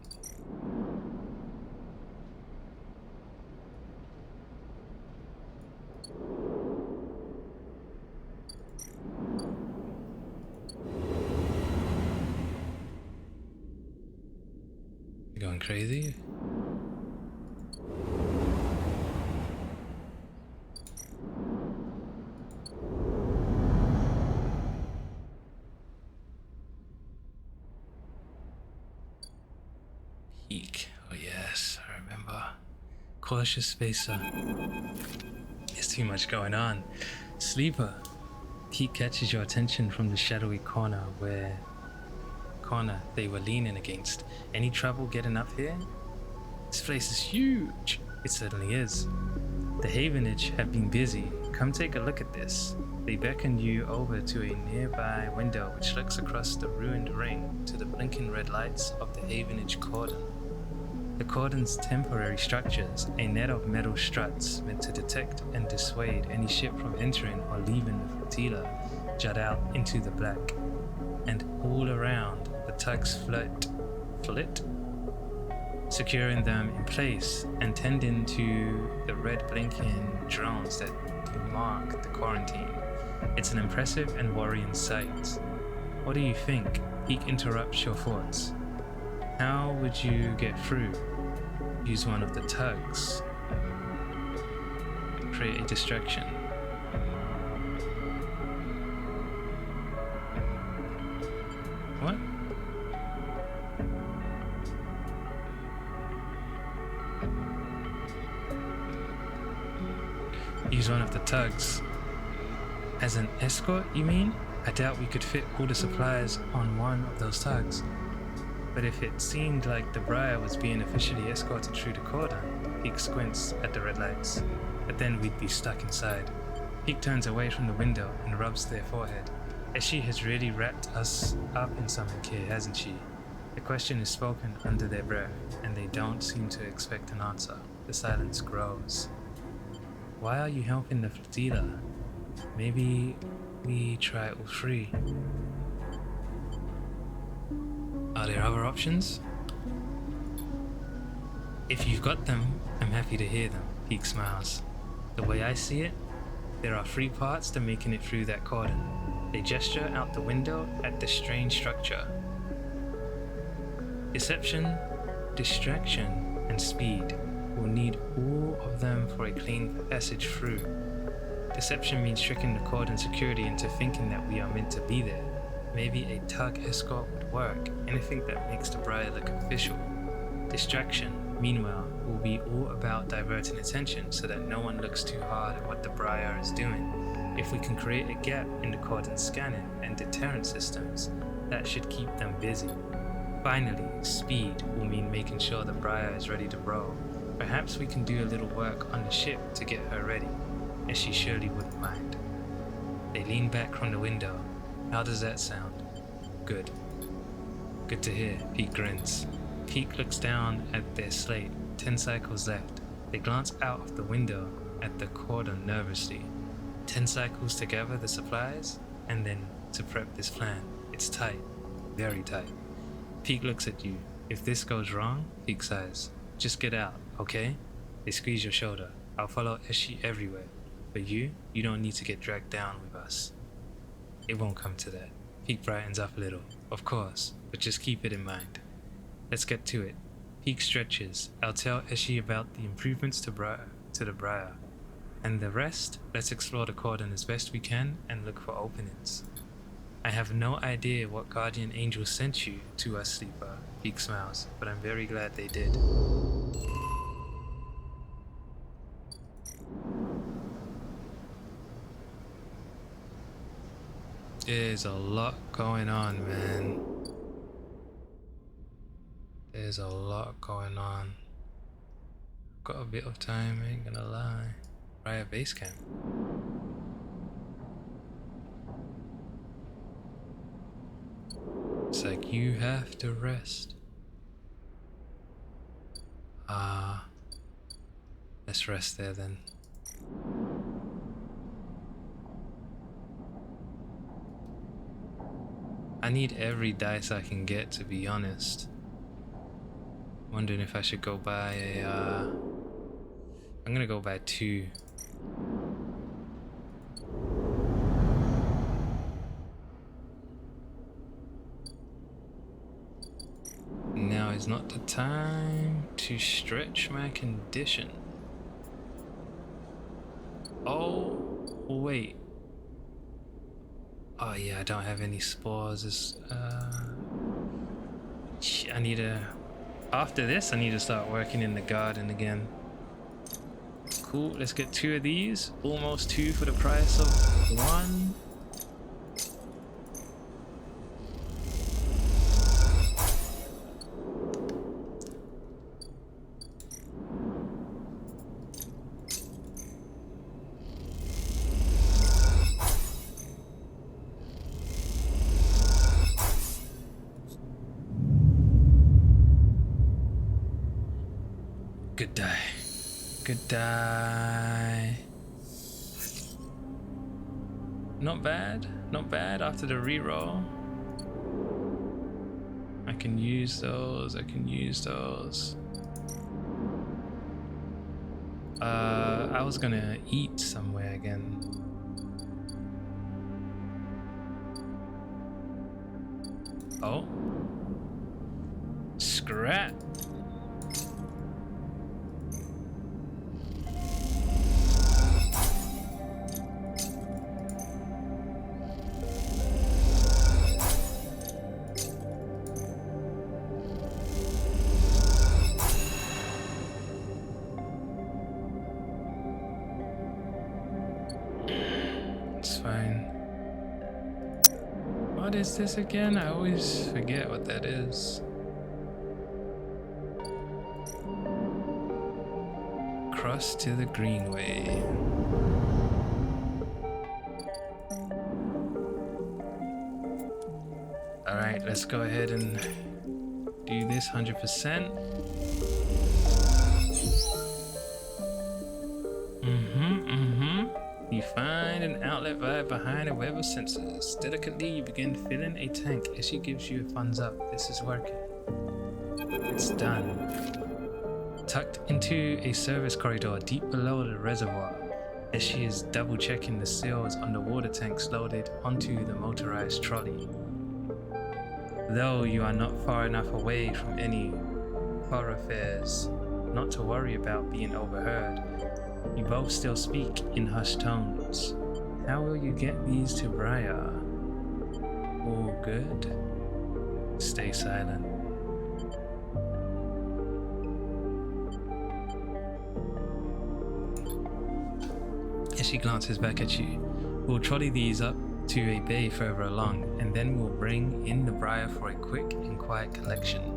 Going crazy? Peak. Oh yes, I remember. Cautious spacer. There's too much going on. Sleeper. Peak catches your attention from the shadowy corner they were leaning against. Any trouble getting up here? This place is huge. It certainly is. The Havenage have been busy. Come take a look at this. They beckon you over to a nearby window which looks across the ruined ring to the blinking red lights of the Havenage cordon. The cordon's temporary structures, a net of metal struts meant to detect and dissuade any ship from entering or leaving the flotilla, jut out into the black. And all around, the tugs flit, securing them in place and tending to the red blinking drones that mark the quarantine. It's an impressive and worrying sight. What do you think? Peak interrupts your thoughts. How would you get through? Use one of the tugs. Create a distraction. What? Use one of the tugs. As an escort, you mean? I doubt we could fit all the supplies on one of those tugs. But if it seemed like the Briar was being officially escorted through the cordon, Peak squints at the red lights. But then we'd be stuck inside. Peak turns away from the window and rubs their forehead. She has really wrapped us up in something here, hasn't she? The question is spoken under their breath, and they don't seem to expect an answer. The silence grows. Why are you helping the flotilla? Maybe we try all three. Are there other options? If you've got them, I'm happy to hear them, Peak smiles. The way I see it, there are three parts to making it through that cordon. They gesture out the window at the strange structure. Deception, distraction, and speed. We'll need all of them for a clean passage through. Deception means tricking the cordon security into thinking that we are meant to be there. Maybe a tug escort would work, anything that makes the Briar look official. Distraction, meanwhile, will be all about diverting attention so that no one looks too hard at what the Briar is doing. If we can create a gap in the cordon's scanning and deterrent systems, that should keep them busy. Finally, speed will mean making sure the Briar is ready to row. Perhaps we can do a little work on the ship to get her ready, as she surely wouldn't mind. They lean back from the window. How does that sound? Good. Good to hear, Peak grins. Peak looks down at their slate, 10 cycles left. They glance out of the window at the cordon nervously. 10 cycles to gather the supplies, and then to prep this plan. It's tight, very tight. Peak looks at you. If this goes wrong, Peak sighs. Just get out, okay? They squeeze your shoulder. I'll follow Eshi everywhere. But you don't need to get dragged down with us. It won't come to that. Peak brightens up a little. Of course, but just keep it in mind. Let's get to it. Peak stretches. I'll tell Eshi about the improvements to the Briar. And the rest, let's explore the cordon as best we can and look for openings. I have no idea what guardian angel sent you to us, Sleeper, Peak smiles, but I'm very glad they did. There's a lot going on, man. There's a lot going on. Got a bit of time, ain't gonna lie. Briar base camp. It's like you have to rest. Let's rest there then. I need every dice I can get, to be honest. Wondering if I should go buy a I'm gonna go buy 2. Now is not the time to stretch my condition. Oh, wait. Oh yeah, I don't have any spores. I need to... After this, I need to start working in the garden again. Cool, let's get 2 of these. Almost 2 for the price of 1. Good die. Good die. Not bad. Not bad after the reroll. I can use those. I can use those. I was gonna eat somewhere again. Oh. Scrap. It's fine. What is this again? I always forget what that is. Cross to the Greenway. Alright, let's go ahead and do this 100%. You find an outlet right behind a web of sensors. Delicately, you begin filling a tank as she gives you a thumbs up. This is working. It's done. Tucked into a service corridor deep below the reservoir, as she is double checking the seals on the water tanks loaded onto the motorized trolley. Though you are not far enough away from any thoroughfares not to worry about being overheard, you both still speak in hushed tones. How will you get these to Briar? All good? Stay silent. As she glances back at you, we'll trolley these up to a bay further along, and then we'll bring in the Briar for a quick and quiet collection.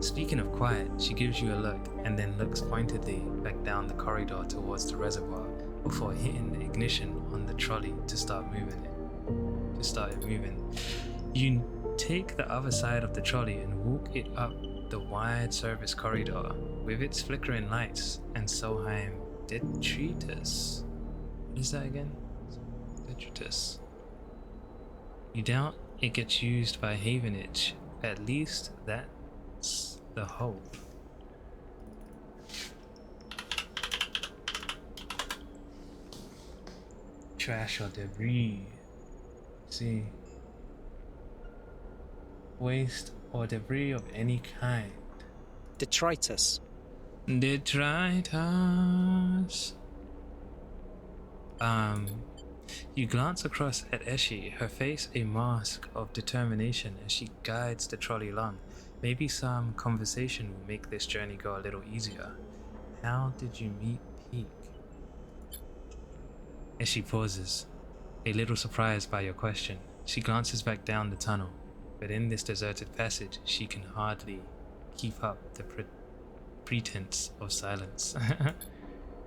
Speaking of quiet, she gives you a look and then looks pointedly back down the corridor towards the reservoir before hitting the ignition on the trolley to start it moving. You take the other side of the trolley and walk it up the wide service corridor with its flickering lights and Solheim detritus. What is that again? Detritus. You doubt it gets used by Havenage. At least that's the hope. Trash or debris. See. Waste or debris of any kind. Detritus. Detritus. You glance across at Eshi, her face a mask of determination as she guides the trolley along. Maybe some conversation will make this journey go a little easier. How did you meet Peak? Eshi pauses, a little surprised by your question. She glances back down the tunnel, but in this deserted passage, she can hardly keep up the pretense of silence.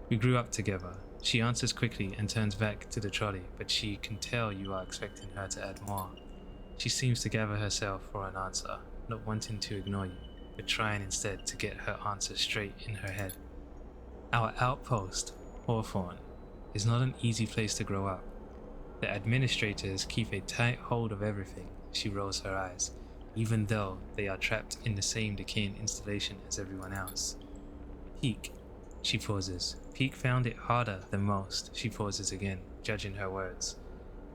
We grew up together. She answers quickly and turns back to the trolley, but she can tell you are expecting her to add more. She seems to gather herself for an answer, not wanting to ignore you, but trying instead to get her answer straight in her head. Our outpost, Hawthorne, is not an easy place to grow up. The administrators keep a tight hold of everything. She rolls her eyes, even though they are trapped in the same decaying installation as everyone else. Peak. She pauses. Peak found it harder than most. She pauses again, judging her words.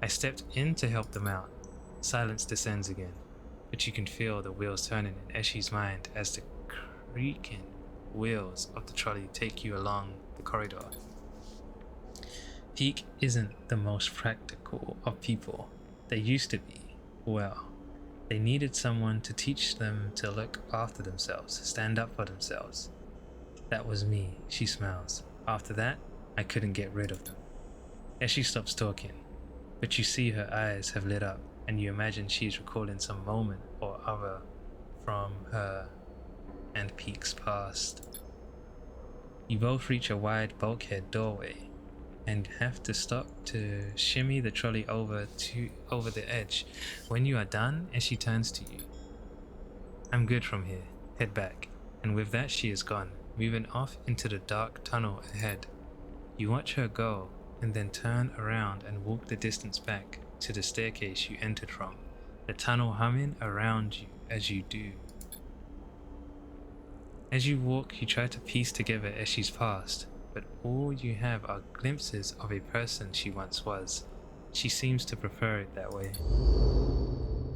I stepped in to help them out. Silence descends again, but you can feel the wheels turning in Eshi's mind as the creaking wheels of the trolley take you along the corridor. Peak isn't the most practical of people. They used to be. Well, they needed someone to teach them to look after themselves, stand up for themselves. That was me, she smiles. After that, I couldn't get rid of them. As she stops talking, but you see her eyes have lit up, and you imagine she's recalling some moment or other from her and Peak's past. You both reach a wide bulkhead doorway, and have to stop to shimmy the trolley over the edge. When you are done, and she turns to you. I'm good from here. Head back. And with that, she is gone. moving off into the dark tunnel ahead. You watch her go and then turn around and walk the distance back to the staircase you entered from, the tunnel humming around you as you do. As you walk, you try to piece together as she's passed, but all you have are glimpses of a person she once was. She seems to prefer it that way.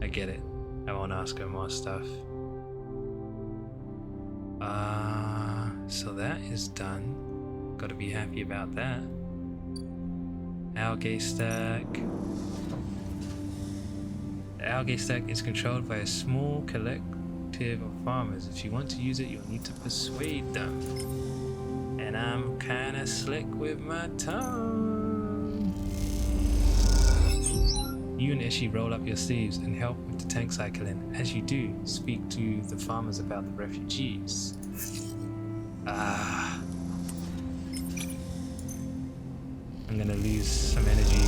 I get it. I won't ask her more stuff. So that is done. Gotta be happy about that. Algae stack. The algae stack is controlled by a small collective of farmers. If you want to use it, you'll need to persuade them. And I'm kinda slick with my tongue. You and Ishi roll up your sleeves and help with the tank cycling. As you do, speak to the farmers about the refugees. I'm gonna lose some energy.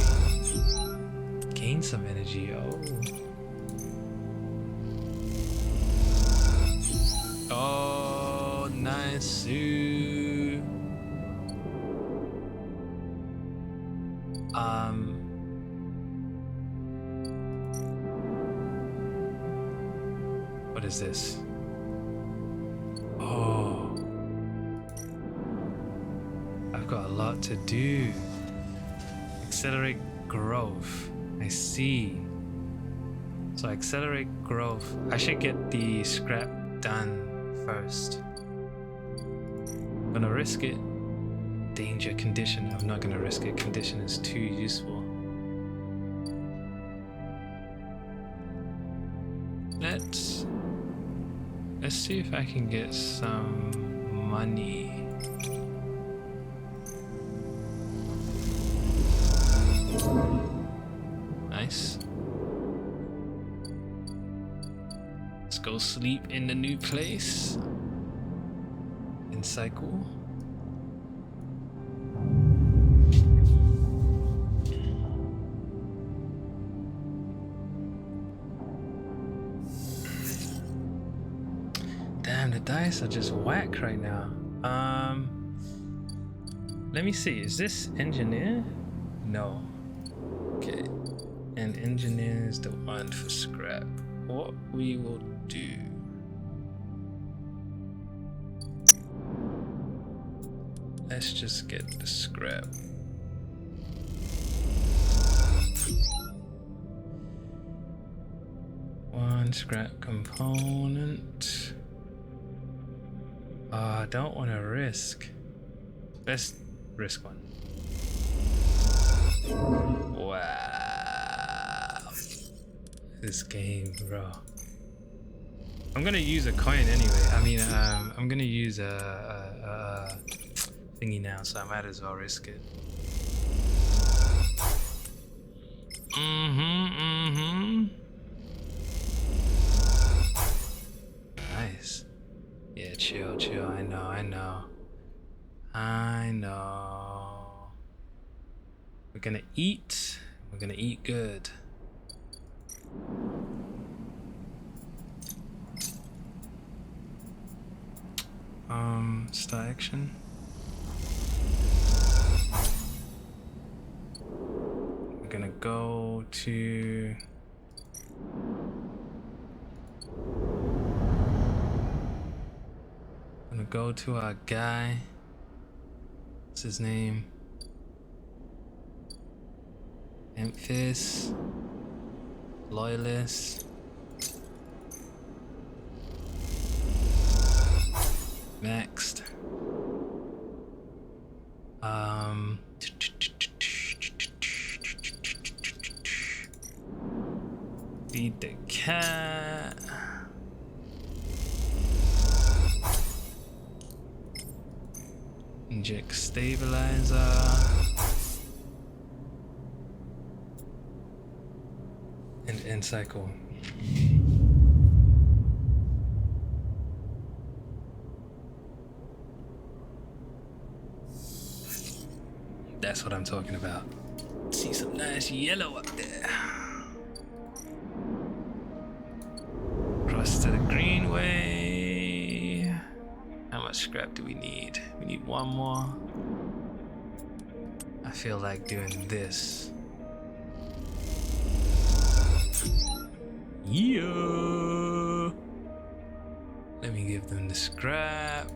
Gain some energy, Oh, nice. What is this? Oh, I've got a lot to do. Accelerate growth. I see. So accelerate growth. I should get the scrap done first. I'm gonna risk it. Danger condition. I'm not gonna risk it. Condition is too useful. Let's see if I can get some money. Nice. Let's go sleep in the new place. And cycle. Damn, the dice are just whack right now. Let me see. Is this engineer? No. Okay. And engineer is the one for scrap. What we will do. Let's just get the scrap. One scrap component. I don't want to risk. Let's risk one. Wow. This game, bro. I'm gonna use a coin anyway. I mean, I'm gonna use a thingy now, so I might as well risk it. Nice. Yeah, chill. I know. We're gonna eat. We're gonna eat good. Start action. We're gonna go to our guy. What's his name? Memphis. Loyalist. Next. Feed the cat. Inject stabilizer. And end cycle. That's what I'm talking about. See some nice yellow up there. Cross to the greenway. How much scrap do we need? We need one more. I feel like doing this. Yeah. Let me give them the scrap.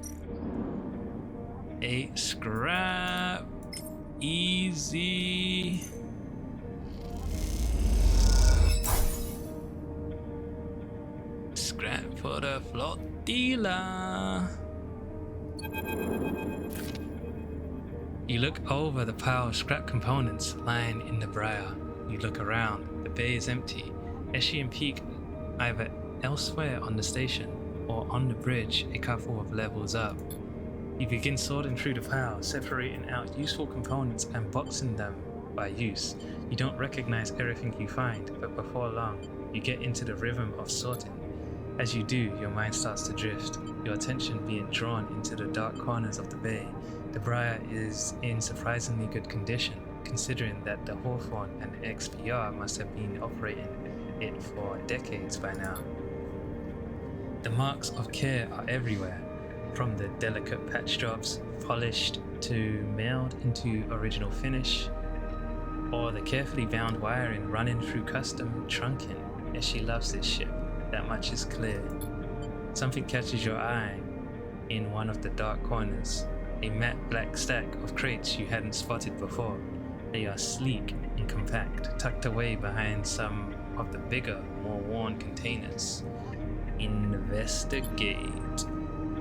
8 scrap. Easy. Scrap for the flotilla. You look over the pile of scrap components lying in the briar. You look around. The bay is empty. Eshi and Peak either elsewhere on the station or on the bridge a couple of levels up. You begin sorting through the pile, separating out useful components and boxing them by use. You don't recognize everything you find, but before long, you get into the rhythm of sorting. As you do, your mind starts to drift, your attention being drawn into the dark corners of the bay. The briar is in surprisingly good condition, considering that the Hawthorne and the XPR must have been operating it for decades by now. The marks of care are everywhere, from the delicate patch jobs polished to mailed into original finish, or the carefully bound wiring running through custom trunking. As she loves this ship, that much is clear. Something catches your eye in one of the dark corners, a matte black stack of crates you hadn't spotted before. They are sleek and compact, tucked away behind some of the bigger, more worn containers. Investigate.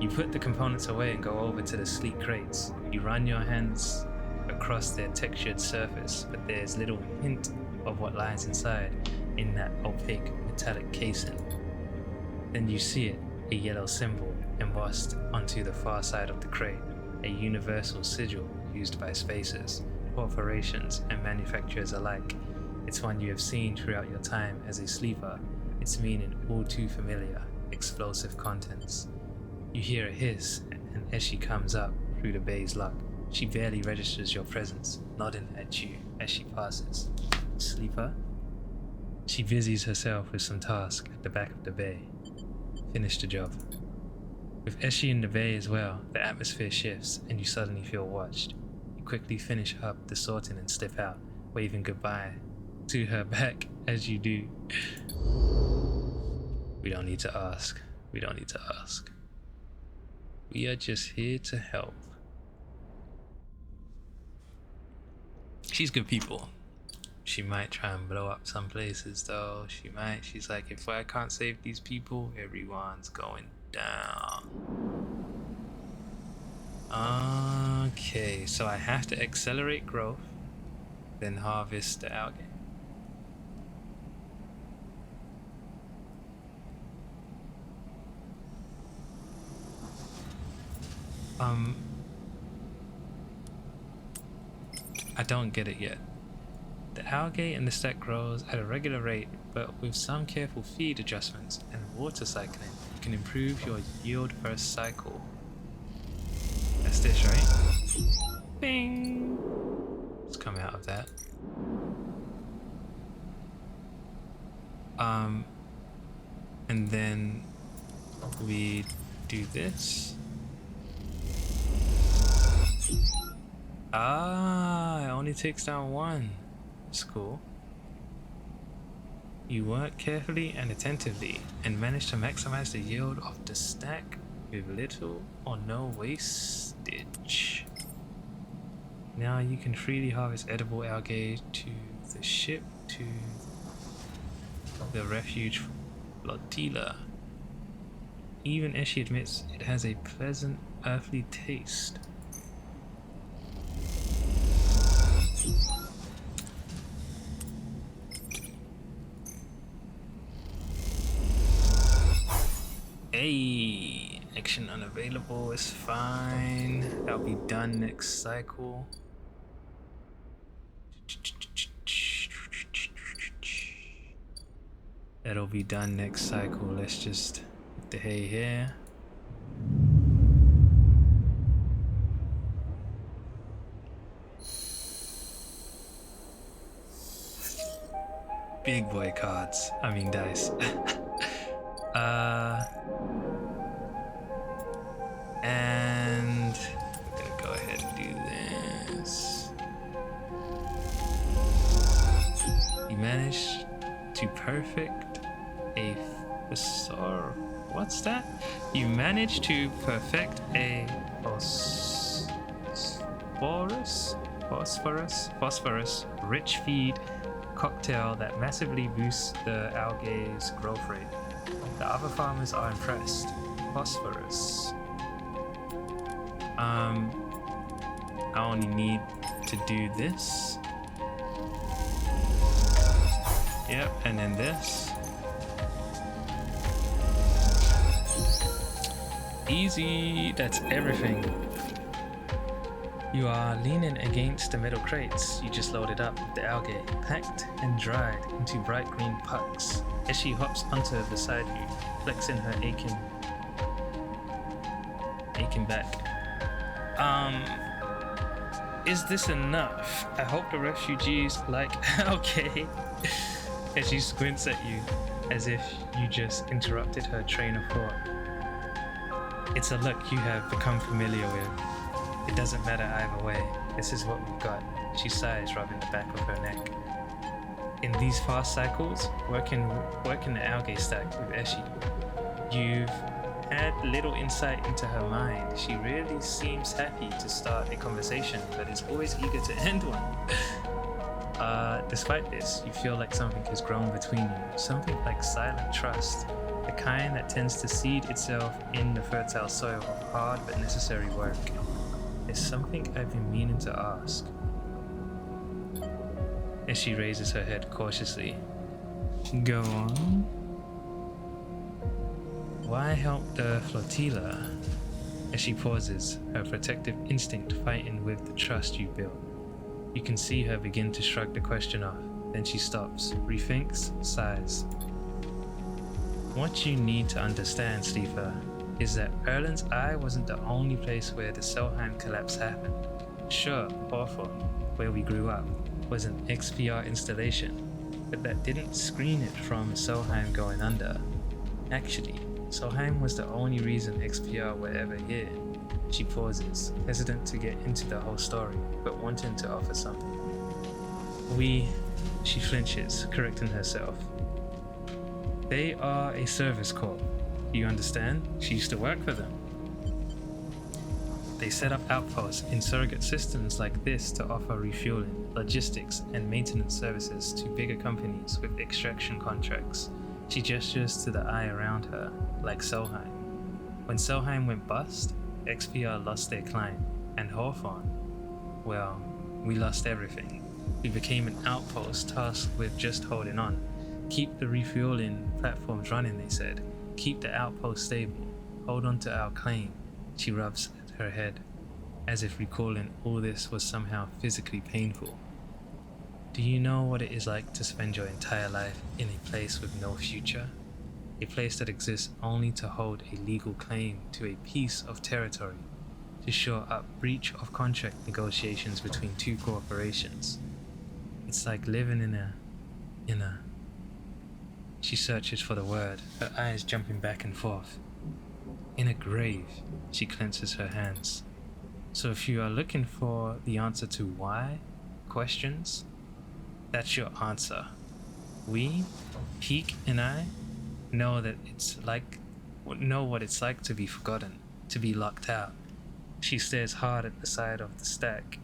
You put the components away and go over to the sleek crates. You run your hands across their textured surface, but there's little hint of what lies inside in that opaque metallic casing. Then you see it, a yellow symbol embossed onto the far side of the crate, a universal sigil used by spacers, corporations, and manufacturers alike. It's one you have seen throughout your time as a sleeper, its meaning all too familiar: explosive contents. You hear a hiss, and as she comes up through the bay's lock, she barely registers your presence, nodding at you as she passes. Sleeper? She busies herself with some task at the back of the bay. Finish the job. With Eshi in the bay as well, the atmosphere shifts and you suddenly feel watched. You quickly finish up the sorting and step out, waving goodbye to her back as you do. We don't need to ask. We don't need to ask. We are just here to help. She's good people. She might try and blow up some places though. She's like, if I can't save these people, everyone's going down. Okay, so I have to accelerate growth, then harvest the algae. I don't get it yet. The algae in the stack grows at a regular rate, but with some careful feed adjustments and water cycling, you can improve your yield per cycle. That's this, right? Bing! Let's come out of that. And then we do this. Ah, it only takes down one. That's cool. You work carefully and attentively and manage to maximize the yield of the stack with little or no wastage. Now you can freely harvest edible algae to the ship, to the refuge flotilla. Even as she admits it has a pleasant earthly taste. Hey, action unavailable is fine. That'll be done next cycle. That'll be done next cycle. Let's just put the hay here. Big boy cards. I mean dice. And we're gonna go ahead and do this. You managed to perfect a what's that? You managed to perfect a phosphorus rich feed cocktail that massively boosts the algae's growth rate. The other farmers are impressed. Phosphorus. I only need to do this. Yep, and then this. Easy, that's everything. You are leaning against the metal crates you just loaded up with the algae, packed and dried into bright green pucks. As she hops onto beside you, flexing her aching back. Is this enough? I hope the refugees like algae. As she squints at you, as if you just interrupted her train of thought. It's a look you have become familiar with. It doesn't matter either way. This is what we've got. She sighs, rubbing the back of her neck. In these fast cycles, working the algae stack with Eshi, you've had little insight into her mind. She really seems happy to start a conversation, but is always eager to end one. Despite this, you feel like something has grown between you. Something like silent trust. The kind that tends to seed itself in the fertile soil of hard but necessary work. There's something I've been meaning to ask. As she raises her head cautiously. Go on. Why help the flotilla? As she pauses, her protective instinct fighting with the trust you built. You can see her begin to shrug the question off. Then she stops, rethinks, sighs. What you need to understand, Stifa, is that Erlen's Eye wasn't the only place where the Solheim collapse happened. Sure, Hawthorne, where we grew up, was an XPR installation, but that didn't screen it from Solheim going under. Actually, Solheim was the only reason XPR were ever here. She pauses, hesitant to get into the whole story, but wanting to offer something. She flinches, correcting herself. They are a service corps. You understand? She used to work for them. They set up outposts in surrogate systems like this to offer refueling, logistics, and maintenance services to bigger companies with extraction contracts. She gestures to the eye around her, like Solheim. When Solheim went bust, XPR lost their client, and Hawthorne, well, we lost everything. We became an outpost tasked with just holding on. Keep the refueling platforms running, they said. Keep the outpost stable. Hold on to our claim. She rubs at her head, as if recalling all this was somehow physically painful. Do you know what it is like to spend your entire life in a place with no future? A place that exists only to hold a legal claim to a piece of territory, to shore up breach of contract negotiations between two corporations. It's like living in a... She searches for the word, her eyes jumping back and forth. In a grave, she clenches her hands. So if you are looking for the answer to why questions, that's your answer. We, Peak and I, know what it's like to be forgotten, to be locked out. She stares hard at the side of the stack,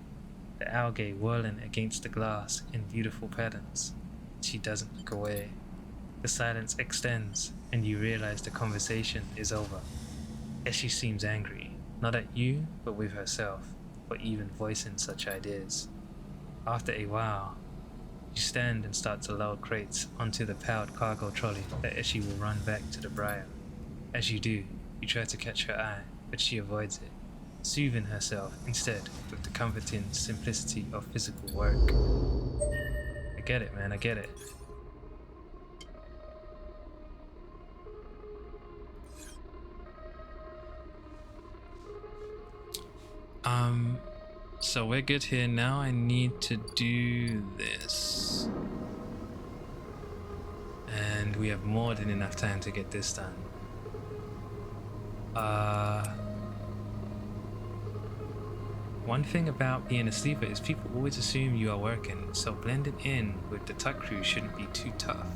the algae whirling against the glass in beautiful patterns. She doesn't look away. The silence extends, and you realize the conversation is over. As she seems angry, not at you, but with herself, for even voicing such ideas. After a while, you stand and start to load crates onto the powered cargo trolley that Eshi will run back to the Briar. As you do, you try to catch her eye, but she avoids it, soothing herself instead with the comforting simplicity of physical work. I get it, man, I get it. So we're good here. Now I need to do this. And we have more than enough time to get this done. One thing about being a sleeper is people always assume you are working, so blending in with the tug crew shouldn't be too tough.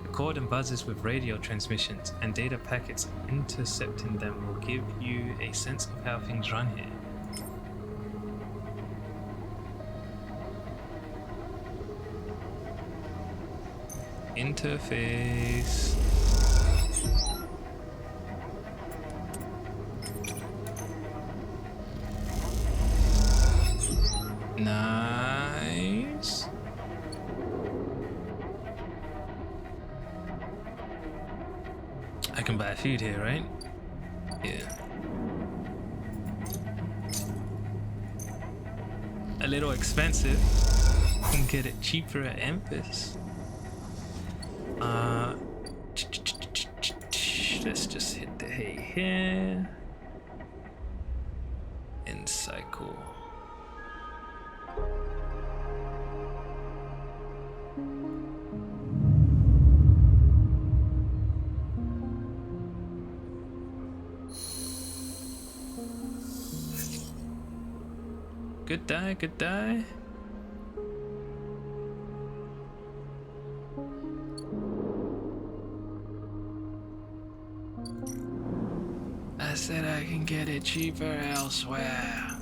The cordon buzzes with radio transmissions and data packets. Intercepting them will give you a sense of how things run here. Interface. Nice. I can buy food here, right? Yeah. A little expensive. Can get it cheaper at Empus. Let's just hit the hay here. And cycle. Good die, good die. I said I can get it cheaper elsewhere.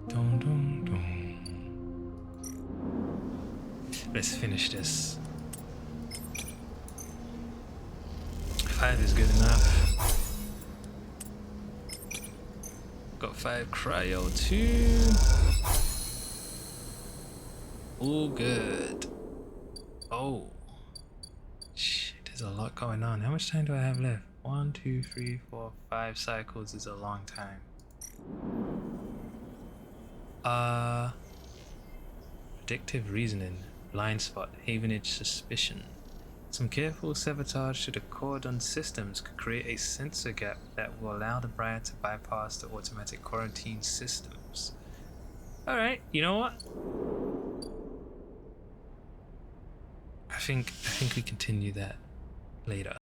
Dun, dun, dun. Let's finish this. 5 is good enough. Got 5 cryo too. All good. Oh. Shit, there's a lot going on. How much time do I have left? 1, 2, 3, 4, 5 cycles is a long time. Predictive reasoning. Blind spot. Havenage suspicion. Some careful sabotage to the cordon systems could create a sensor gap that will allow the Briar to bypass the automatic quarantine systems. Alright, you know what? I think we continue that later.